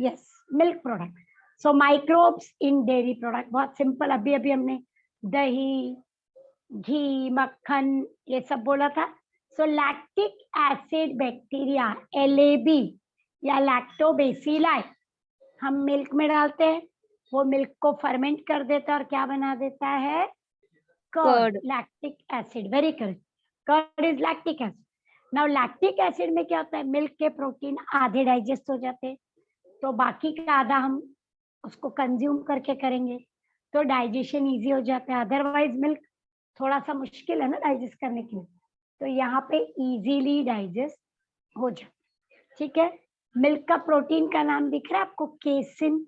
Yes milk product. So microbes in dairy product. बहुत सिंपल. अभी अभी हमने दही, घी, मक्खन ये सब बोला था. सो लैक्टिक एसिड बैक्टीरिया, LAB या लैक्टोबैसिलाई हम मिल्क में डालते हैं. वो मिल्क को फर्मेंट कर देता है और क्या बना देता है? Curd. Lactic acid. Very correct. Curd is lactic acid. Now lactic acid में क्या होता है? मिल्क के प्रोटीन आधे डाइजेस्ट हो जाते हैं, तो बाकी का आधा हम उसको कंज्यूम करके करेंगे, तो डाइजेशन इजी हो जाता है. अदरवाइज मिल्क थोड़ा सा मुश्किल है ना डाइजेस्ट करने के लिए, तो यहाँ पे इजीली डाइजेस्ट हो जाता है. ठीक है, मिल्क का प्रोटीन का नाम दिख रहा है आपको? केसिन.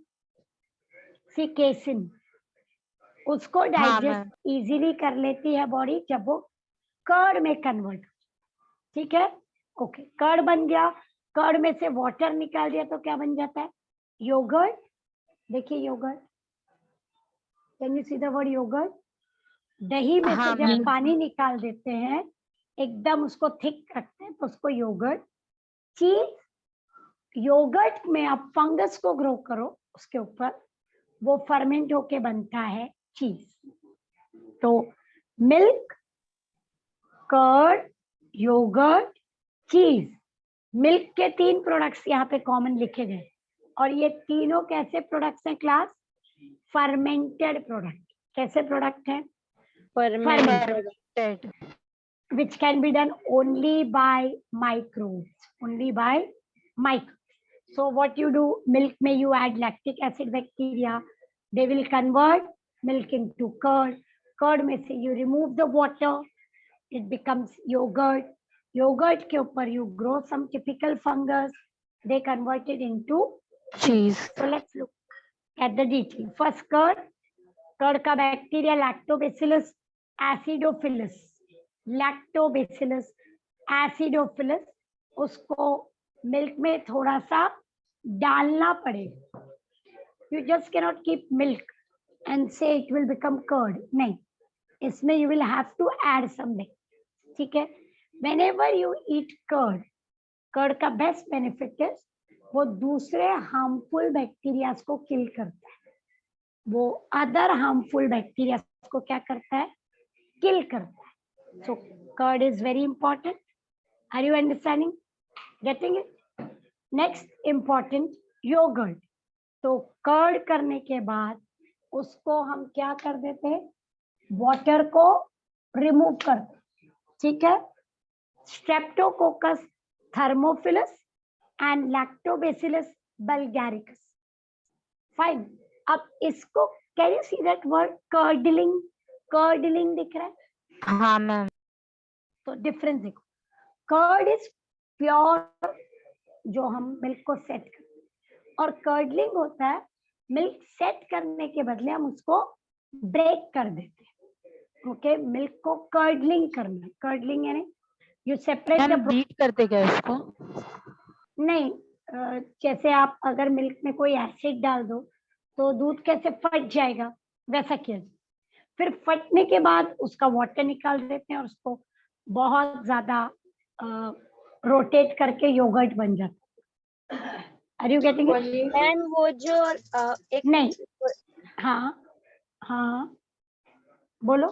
सी केसिन, उसको डाइजेस्ट इजीली कर लेती है बॉडी जब वो कर्ड में कन्वर्ट. ठीक है, ओके. कर्ड बन गया, कर्ड में से वाटर निकाल दिया तो क्या बन जाता है? योगर्ट. देखिए yoghurt, can you see the word yoghurt? दही में से जब पानी निकाल देते हैं, एकदम उसको थिक रखते हैं, तो उसको योगर्ट. चीज, योगर्ट में आप फंगस को ग्रो करो, उसके ऊपर वो फर्मेंट होके बनता है चीज. तो मिल्क, कर्ड, योगर्ट, चीज. मिल्क के 3 प्रोडक्ट्स यहाँ पे कॉमन लिखे गए, और ये तीनों कैसे प्रोडक्ट्स हैं क्लास? Fermented product. कैसे प्रोडक्ट हैं? Fermented. Which can be done only by microbes. Only by microbes. So what you do? Milk में you add lactic acid bacteria. They will convert milk into curd. Curd में से you remove the water. It becomes yogurt. Yogurt के ऊपर you grow some typical fungus. They convert it into cheese. So let's look at the detail. First curd. Curd का bacteria lactobacillus acidophilus. Lactobacillus acidophilus. उसको milk में थोड़ा सा डालना पड़ेगा. You just cannot keep milk and say it will become curd. नहीं, इसमें you will have to add something. ठीक है, whenever you eat curd, curd का बेस्ट बेनिफिट है वो दूसरे हार्मफुल बैक्टीरिया को किल करता है. वो अदर हार्मफुल बैक्टीरिया को क्या करता है? किल करता है. So curd is very important. Are you understanding? Getting it? Next important, yogurt. तो कर्ड करने के बाद उसको हम क्या कर देते हैं? वाटर को रिमूव करते हैं. ठीक है, Streptococcus thermophilus and Lactobacillus bulgaricus. Fine, अब इसको can you see that word curdling, curdling दिख रहा है? हाँ मैम। तो डिफरेंस देखो, कर्ड इज प्योर जो हम मिल्क को सेट करते हैं, और कर्डलिंग होता है मिल्क सेट करने के बदले हम उसको ब्रेक कर देते हैं। ओके, मिल्क को कर्डलिंग करना, कर्डलिंग यानी you separate ma'am the, beat करते क्या इसको? नहीं जैसे आप अगर मिल्क में कोई एसिड डाल दो तो दूध कैसे फट जाएगा, वैसा किया, फिर फटने के बाद उसका वाटर निकाल देते हैं और उसको बहुत ज्यादा रोटेट करके योगर्ट बन जाता है। Are you getting it? Ma'am वो जो एक नहीं, हाँ हाँ बोलो।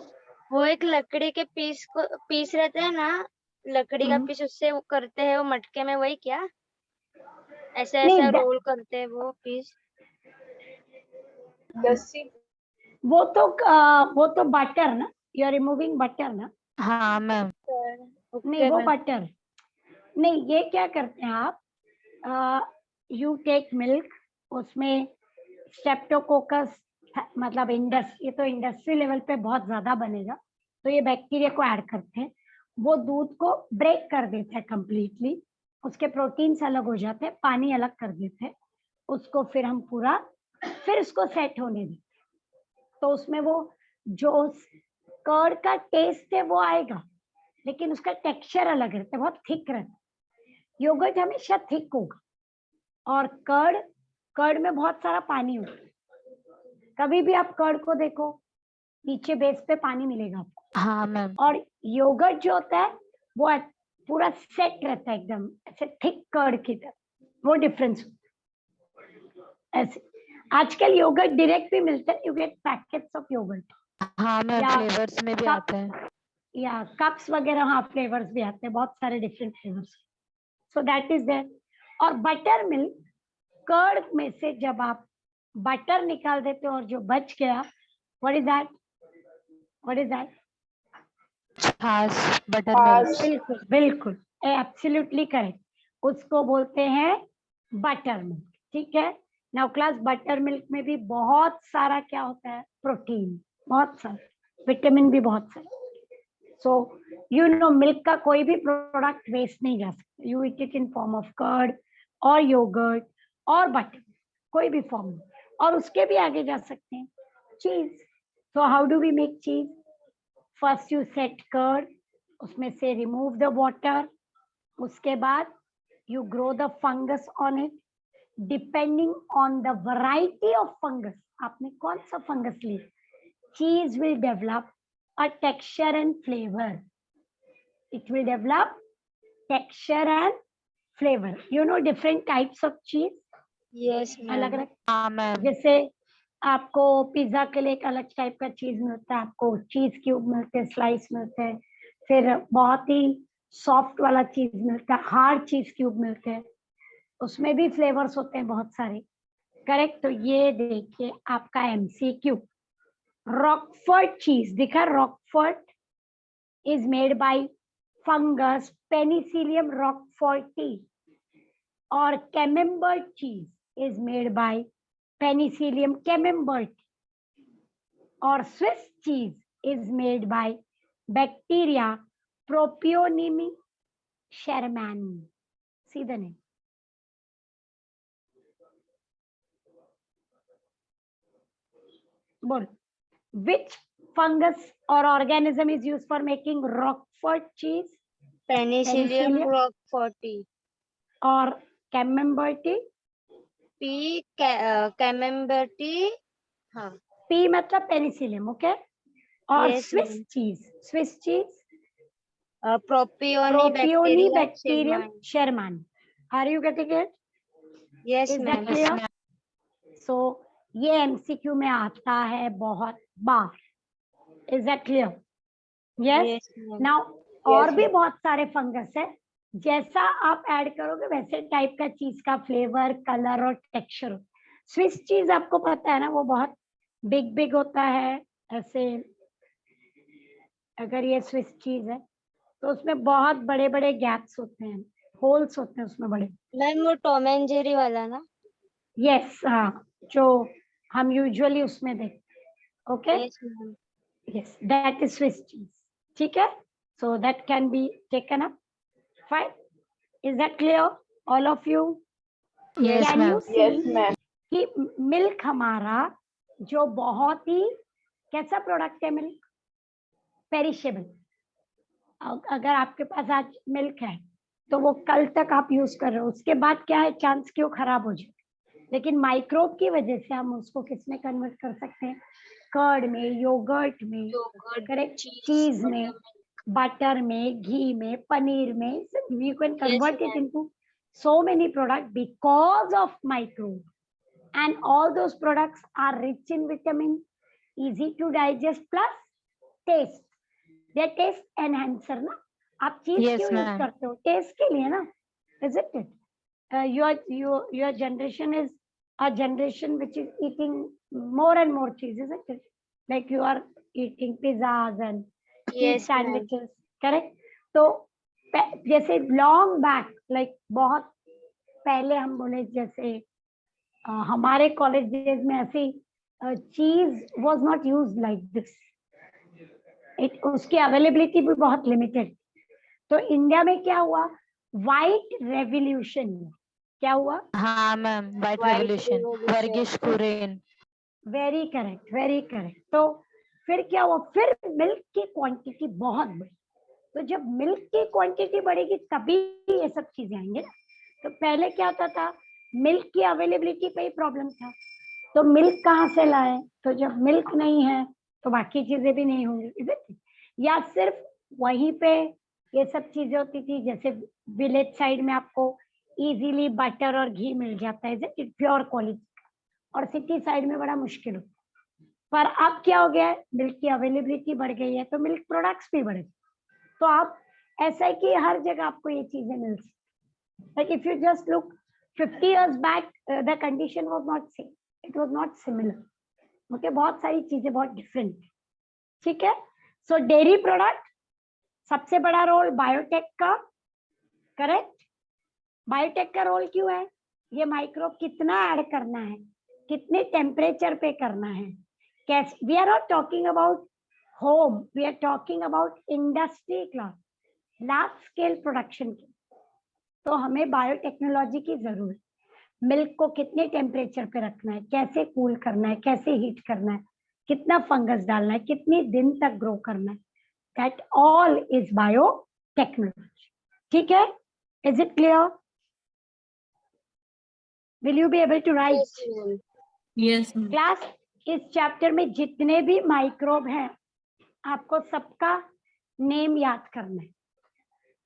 वो एक लकड़ी के पीस रहते हैं ना, लकड़ी का पीस, उससे वो करते हैं वो मटके में, वही क्या? ऐसा नहीं, ऐसा रोल करते हैं वो पीस। वो तो बटर ना, यू आर रिमूविंग बटर ना? हाँ मैम। नहीं वो बटर नहीं, ये क्या करते हैं आप, यू टेक मिल्क, उसमें स्ट्रेप्टोकोकस, मतलब ये तो इंडस्ट्री लेवल पे बहुत ज्यादा बनेगा, तो ये बैक्टीरिया को ऐड करते हैं, वो दूध को ब्रेक कर देते हैं कंप्लीटली, उसके प्रोटीन्स अलग हो जाते हैं, पानी अलग कर देते हैं, उसको फिर हम पूरा फिर उसको सेट होने देते हैं, तो उसमें वो जो कर्ड का टेस्ट है वो आएगा, लेकिन उसका टेक्सचर अलग रहता है, बहुत थिक रहता है। योगर्ट हमेशा थिक होगा, और कर्ड में बहुत सारा पानी होता है। कभी भी आप कर्ड को देखो, नीचे बेस पे पानी मिलेगा आपको। हाँ मैम। और योगर्ट जो होता है वो पूरा सेट रहता है एकदम ऐसे थिक कर्ड की तरह, वो डिफरेंस होता है। ऐसे आजकल योगर्ट डायरेक्ट भी मिलता है, you get packets of yoghurt, हाँ मैम, या फ्लेवर्स में भी कप- आता है। या कप्स वगैरह, हाँ फ्लेवर्स भी आते हैं, बहुत सारे different flavours, so that is there. और बटर मिल्क, कर्ड में से जब आप बटर निकाल देते हो और जो बच गया, what is that? What is that? छाछ, बटर मिल्क। बिल्कुल बिल्कुल, एब्सोल्युटली करेक्ट, उसको बोलते हैं बटर मिल्क। ठीक है, नाउ क्लास, बटर मिल्क में भी बहुत सारा क्या होता है, प्रोटीन, बहुत सारा विटामिन भी बहुत सारे। सो यू नो, मिल्क का कोई भी प्रोडक्ट वेस्ट नहीं जा सकता, you eat it in form of curd और योगर्ट और बटर, कोई भी फॉर्म में, और उसके भी आगे जा सकते हैं, cheese. So how do we make cheese? First you set curd, उसमें से रिमूव द वाटर, उसके बाद you grow the fungus on it, depending on the variety of fungus, आपने कौन सा फंगस लिया, cheese will develop a texture and flavor. It will develop texture and flavor. You know different types of cheese? Yes अलग ma'am. अलग, हाँ ma'am. जैसे आपको pizza के लिए एक अलग टाइप का चीज मिलता है, आपको चीज क्यूब मिलते हैं, स्लाइस मिलते हैं, फिर बहुत ही सॉफ्ट वाला चीज मिलता है, हार्ड चीज क्यूब मिलते हैं, उसमें भी फ्लेवर्स होते हैं बहुत सारे। करेक्ट, तो ये देखिए आपका MCQ, रॉकफोर्ट चीज दिखा, Rockfort is made by fungus Penicillium roqueforti, or camembert cheese is made by Penicillium camembert, or Swiss cheese is made by bacteria Propionimi shermani. See the name. Bol, which fungus or organism is used for making Roquefort cheese? Penicillium Penicillium roqueforti. or camembert? P camemberti. हाँ। P मतलब Penicillium, okay. और Yes, Swiss ma'am. Cheese, Swiss cheese propioni propioni bacteria bacterium shermanii. Are you getting it? Yes is that ma'am. Clear? So ये MCQ में आता है बहुत बार, is that clear? Yes. Yes ma'am. Now और भी बहुत सारे फंगस है, जैसा आप ऐड करोगे वैसे टाइप का चीज का फ्लेवर, कलर और टेक्सचर। स्विस चीज आपको पता है ना, वो बहुत बिग बिग होता है ऐसे, अगर ये स्विस चीज है तो उसमें बहुत बड़े बड़े गैप्स होते हैं, होल्स होते हैं उसमें बड़े। मैम वो टॉम एंड जेरी वाला ना? यस, हाँ, जो हम यूजुअली उसमें देखते। Okay, yes ma'am. Yes, that is Swiss cheese. ठीक है, so that can be taken up. Fine, is that clear all of you? Yes, can you ma'am. सी कि मिल्क हमारा जो बहुत ही कैसा प्रोडक्ट है, मिल्क पेरिशेबल। अगर आपके पास आज मिल्क है तो वो कल तक आप यूज कर रहे हो, उसके बाद क्या है, चांस कि वो खराब हो जाए। लेकिन माइक्रोब की वजह से हम उसको किस में कन्वर्ट कर सकते हैं? कर्ड में, योगर्ट में, योगर्ट, करेक्ट, चीज में, बटर में, घी में, पनीर में। You can convert it into so many products because of microbe, and all those products are rich in vitamin, easy to digest, plus taste, they taste enhancer ना। आप चीज Yes, क्यों use ma'am. करते हो? Test के लिए ना, isn't it? Your generation is a generation which is eating more and more cheese, isn't it? Like you are eating pizzas and cheese Yes, ma'am. sandwiches, correct? तो जैसे long back, like बहुत पहले हम बोले, जैसे हमारे कॉलेज डेज में ऐसी चीज was not use like this, उसकी अवेलेबिलिटी भी बहुत लिमिटेड। तो इंडिया में क्या हुआ? White revolution. क्या हुआ? हाँ ma'am, white White revolution, revolution. Verghese Kurien. Very correct, very correct. तो फिर क्या हुआ? फिर मिल्क की क्वांटिटी बहुत बढ़ी। तो जब मिल्क की क्वांटिटी बढ़ेगी तभी ये सब चीजें आएंगे ना। तो पहले क्या होता था? मिल्क की अवेलेबिलिटी पे ही प्रॉब्लम था, तो मिल्क कहाँ से लाए? तो जब मिल्क नहीं है तो बाकी चीजें भी नहीं होंगी, या सिर्फ वहीं पे ये सब चीजें होती थी। जैसे विलेज साइड में आपको इजीली बटर और घी मिल जाता है, प्योर क्वालिटी, और सिटी साइड में बड़ा मुश्किल होता है। पर अब क्या हो गया है? मिल्क की अवेलेबिलिटी बढ़ गई है तो मिल्क प्रोडक्ट्स भी बढ़े। तो आप ऐसा है कि हर जगह आपको ये चीजें मिल सकती। Like if you just look 50 years back, the condition was not same. It was not similar. Okay, बहुत सारी चीजें बहुत डिफरेंट। ठीक है, सो डेयरी प्रोडक्ट, सबसे बड़ा रोल बायोटेक का, करेक्ट। बायोटेक का रोल क्यों है? ये माइक्रोब कितना ऐड करना है, कितने टेम्परेचर पे करना है, कैसे। We are not talking about home, we are talking about industry class, large scale production की। तो हमें बायोटेक्नोलॉजी की जरूरत। मिल्क को कितने टेम्परेचर पे रखना है, कैसे कूल करना है, कैसे हीट करना है, कितना फंगस डालना है, कितने दिन तक ग्रो करना है, दैट ऑल इज बायोटेक्नोलॉजी। ठीक है, is it clear? Will you be able to write? Yes, ma'am. Class, इस चैप्टर में जितने भी माइक्रोब हैं आपको सबका नेम याद करना है,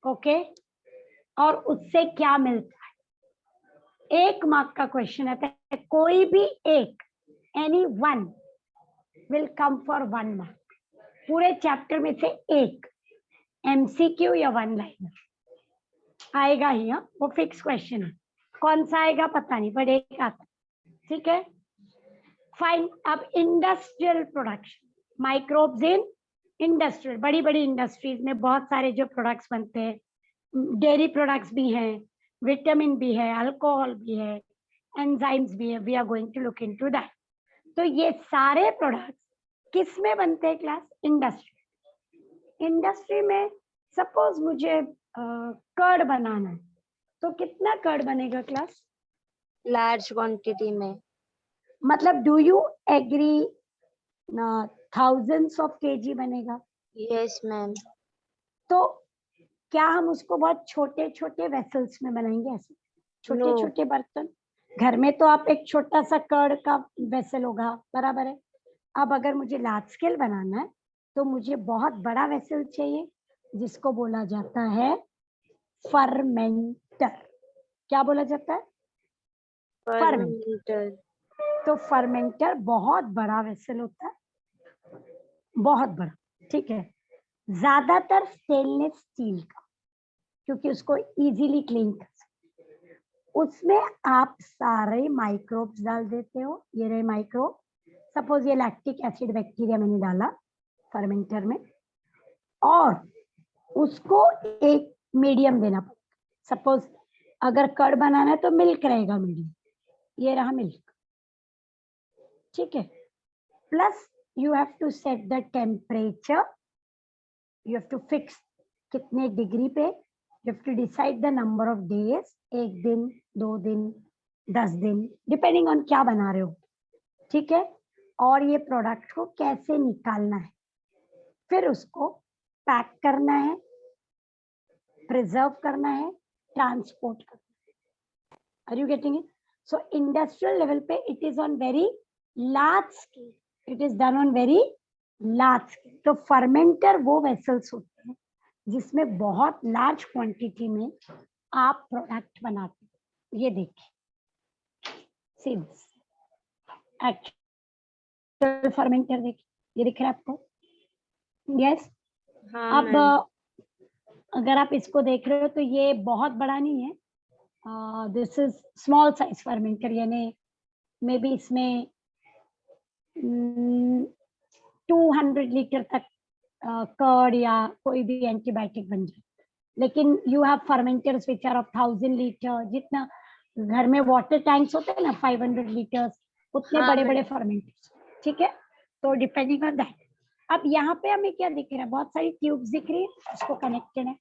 ओके? और उससे क्या मिलता है? 1 मार्क का क्वेश्चन आता है, कोई भी एक, any one will come for 1 mark. पूरे चैप्टर में से एक एमसीक्यू या 1 लाइनर आएगा ही। हाँ, वो फिक्स क्वेश्चन है, कौन सा आएगा पता नहीं, पर एक आता। ठीक है, फाइन। अब industrial production, microbes in industrial, बड़ी बड़ी इंडस्ट्रीज में बहुत सारे जो प्रोडक्ट्स बनते हैं, डेयरी प्रोडक्ट्स भी हैं, विटामिन भी है, अल्कोहल भी है, एंजाइम्स भी है। We are going to look into that. तो ये सारे प्रोडक्ट्स किस में बनते हैं क्लास? इंडस्ट्री। इंडस्ट्री में सपोज मुझे कर्ड बनाना है, तो कितना कर्ड बनेगा क्लास? लार्ज क्वांटिटी में। मतलब do you agree, thousands of KG बनेगा। Yes ma'am. तो क्या हम उसको बहुत छोटे छोटे वेसल्स में बनाएंगे, ऐसे छोटे छोटे बर्तन? घर में तो आप एक छोटा सा कर्ड का वेसल होगा, बराबर है। अब अगर मुझे लार्ज स्केल बनाना है तो मुझे बहुत बड़ा वेसल चाहिए, जिसको बोला जाता है फर्मेंटर। क्या बोला जाता है? फर्मेंटर। तो फर्मेंटर बहुत बड़ा वेसल होता है, बहुत बड़ा। ठीक है, ज्यादातर स्टेनलेस स्टील का, क्योंकि उसको इजीली क्लीन कर सकते। उसमें आप सारे माइक्रोब्स डाल देते हो। ये रहे माइक्रोब, सपोज ये लैक्टिक एसिड बैक्टीरिया मैंने डाला फर्मेंटर में, और उसको एक मीडियम देना पड़ेगा। सपोज अगर कर्ड बनाना है तो मिल्क रहेगा मीडियम, ये रहा मिल्क, ठीक है। Plus you have to set the temperature, you have to fix कितने डिग्री पे, you have to decide the number of days, 1 दिन 2 दिन 10 दिन, डिपेंडिंग ऑन क्या बना रहे हो, ठीक है। और ये प्रोडक्ट को कैसे निकालना है, फिर उसको पैक करना है, प्रिजर्व करना है, ट्रांसपोर्ट करना है। Are you getting it? So industrial level पे it is on very large scale, it is done on very large scale. तो फर्मेंटर वो वेसल्स होते हैं जिसमें बहुत लार्ज क्वांटिटी में आप प्रोडक्ट बनाते हैं। ये देखिए, सी दिस एक्चुअल फर्मेंटर, देखिए ये दिख रहा है आपको? यस। हाँ अब मैम। अगर आप इसको देख रहे हो तो ये बहुत बड़ा नहीं है, this is small size fermenter, यानी मे बी इसमें 200 लीटर तक कर्ड या कोई भी एंटीबायोटिक बन जाए। लेकिन you have fermenters which are of 1000 litre, जितना घर में वाटर टैंक्स होते हैं ना 500 लीटर्स, उतने हाँ बड़े बड़े मैम। फर्मेंटर्स, ठीक है। तो डिपेंडिंग ऑन दैट। अब यहाँ पे हमें क्या दिख रहा है, बहुत सारी ट्यूब्स दिख रही है, उसको कनेक्टेड है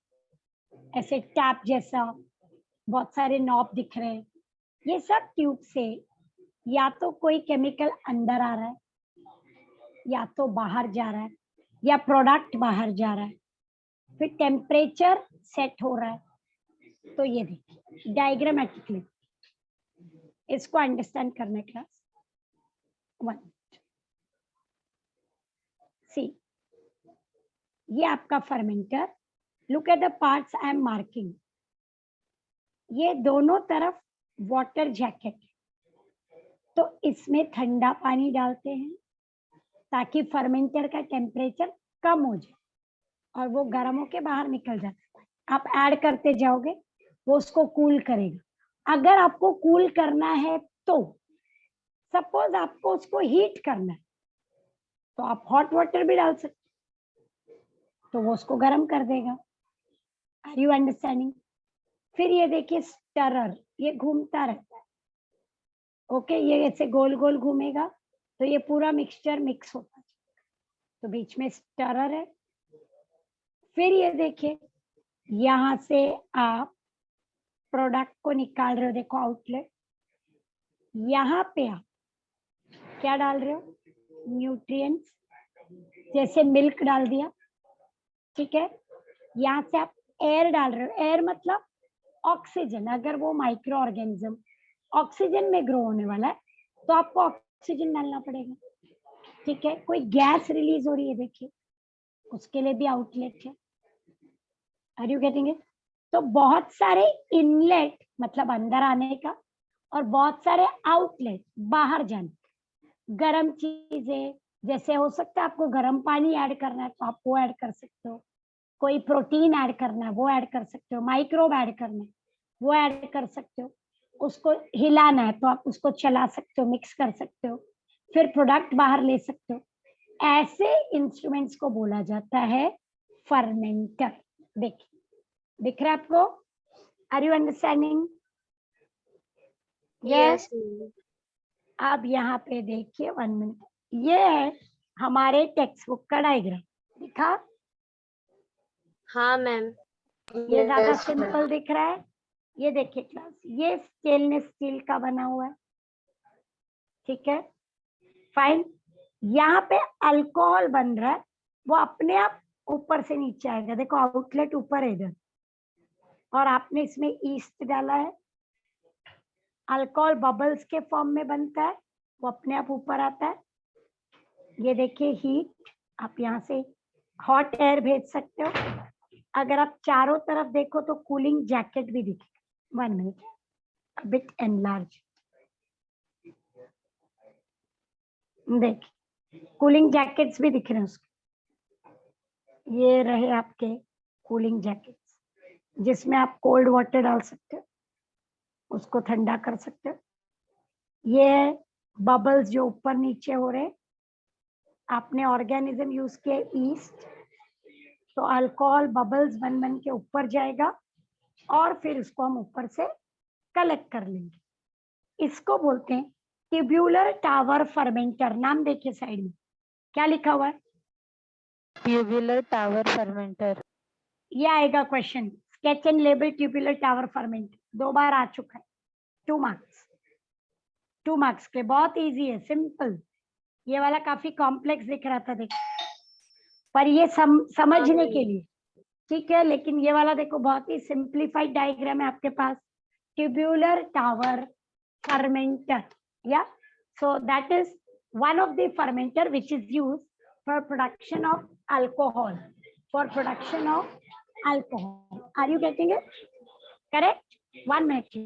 ऐसे टैप जैसा, बहुत सारे नॉब दिख रहे हैं। ये सब ट्यूब से या तो कोई केमिकल अंदर आ रहा है, या तो बाहर जा रहा है, या प्रोडक्ट बाहर जा रहा है, फिर टेम्परेचर सेट हो रहा है। तो ये देखिए डायग्रामेटिकली इसको अंडरस्टैंड करने क्लास 1। सी, ये आपका fermenter, look at the parts I am marking. ये दोनों तरफ वाटर जैकेट, तो इसमें ठंडा पानी डालते हैं ताकि फर्मेंटर का टेम्परेचर कम हो जाए और वो गर्म होके बाहर निकल जाता है। आप ऐड करते जाओगे, वो उसको कूल करेगा। अगर आपको कूल करना है तो सपोज आपको उसको हीट करना है तो आप हॉट वाटर भी डाल सकते, तो वो उसको गर्म कर देगा। Are you understanding? फिर ये देखिए स्टरर, ये घूमता रहता है, ओके। ये ऐसे गोल गोल घूमेगा तो ये पूरा मिक्सचर मिक्स होता है, तो बीच में स्टरर है। फिर ये देखिए यहाँ से आप प्रोडक्ट को निकाल रहे हो, देखो आउटलेट, यहाँ पे आप क्या डाल रहे हो, न्यूट्रिएंट्स, जैसे मिल्क डाल दिया, ठीक है। यहाँ से आप एयर डाल रहे हो, एयर मतलब ऑक्सीजन। अगर वो माइक्रो ऑर्गेनिज्म ऑक्सीजन में ग्रो होने वाला है तो आपको ऑक्सीजन डालना पड़ेगा, ठीक है। कोई गैस रिलीज हो रही है, देखिए उसके लिए भी आउटलेट है। Are you getting it? तो बहुत सारे इनलेट मतलब अंदर आने का, और बहुत सारे आउटलेट बाहर जाने। गर्म चीजें जैसे हो सकता है आपको गर्म पानी ऐड करना है तो आप वो ऐड कर सकते हो, कोई प्रोटीन ऐड करना है वो ऐड कर सकते हो, माइक्रोब ऐड करना है वो ऐड कर सकते हो, उसको हिलाना है तो आप उसको चला सकते हो, मिक्स कर सकते हो, फिर प्रोडक्ट बाहर ले सकते हो। ऐसे इंस्ट्रूमेंट्स को बोला जाता है फर्मेंटर। देखिए दिख रहा है आपको? Are you understanding? यस। अब यहाँ पे देखिए 1 मिनट, ये है हमारे टेक्स्ट बुक का डायग्राम, दिखा? हाँ मैम। ये ज्यादा सिंपल दिख रहा है। ये देखिए क्लास, ये स्टेनलेस स्टील का बना हुआ है, ठीक है, फाइन। यहाँ पे अल्कोहल बन रहा है, वो अपने आप ऊपर से नीचे आएगा, देखो आउटलेट ऊपर है इधर, और आपने इसमें ईस्ट डाला है, अल्कोहल बबल्स के फॉर्म में बनता है, वो अपने आप ऊपर आता है। ये देखिए हीट, आप यहाँ से हॉट एयर भेज सकते हो। अगर आप चारों तरफ देखो तो कूलिंग जैकेट भी दिखे। 1 मिनट, a bit enlarge, देखिए कूलिंग जैकेट्स भी दिख रहे हैं उसके। ये रहे आपके कूलिंग जैकेट्स, जिसमें आप कोल्ड वाटर डाल सकते हो, उसको ठंडा कर सकते हो। ये बबल्स जो ऊपर नीचे हो रहे, आपने ऑर्गेनिज्म यूज किए ईस्ट, तो अल्कोहल बबल्स बन बन के ऊपर जाएगा और फिर उसको हम ऊपर से कलेक्ट कर लेंगे। इसको बोलते हैं ट्यूब्यूलर टावर फर्मेंटर। नाम देखिए साइड में क्या लिखा हुआ है, Tubular tower fermenter. ये आएगा question. Sketch and label tubular tower fermenter 2 बार आ चुका है। 2 मार्क्स, 2 मार्क्स के, बहुत इजी है, सिंपल। ये वाला काफी कॉम्प्लेक्स दिख रहा था देखो, पर ये समझने के लिए ठीक है, लेकिन ये वाला देखो बहुत ही सिंप्लीफाइड डायग्राम है आपके पास। Tubular tower fermenter, yeah, so that is one of the fermenter which is used for production of alcohol, are you getting it correct? 1 minute.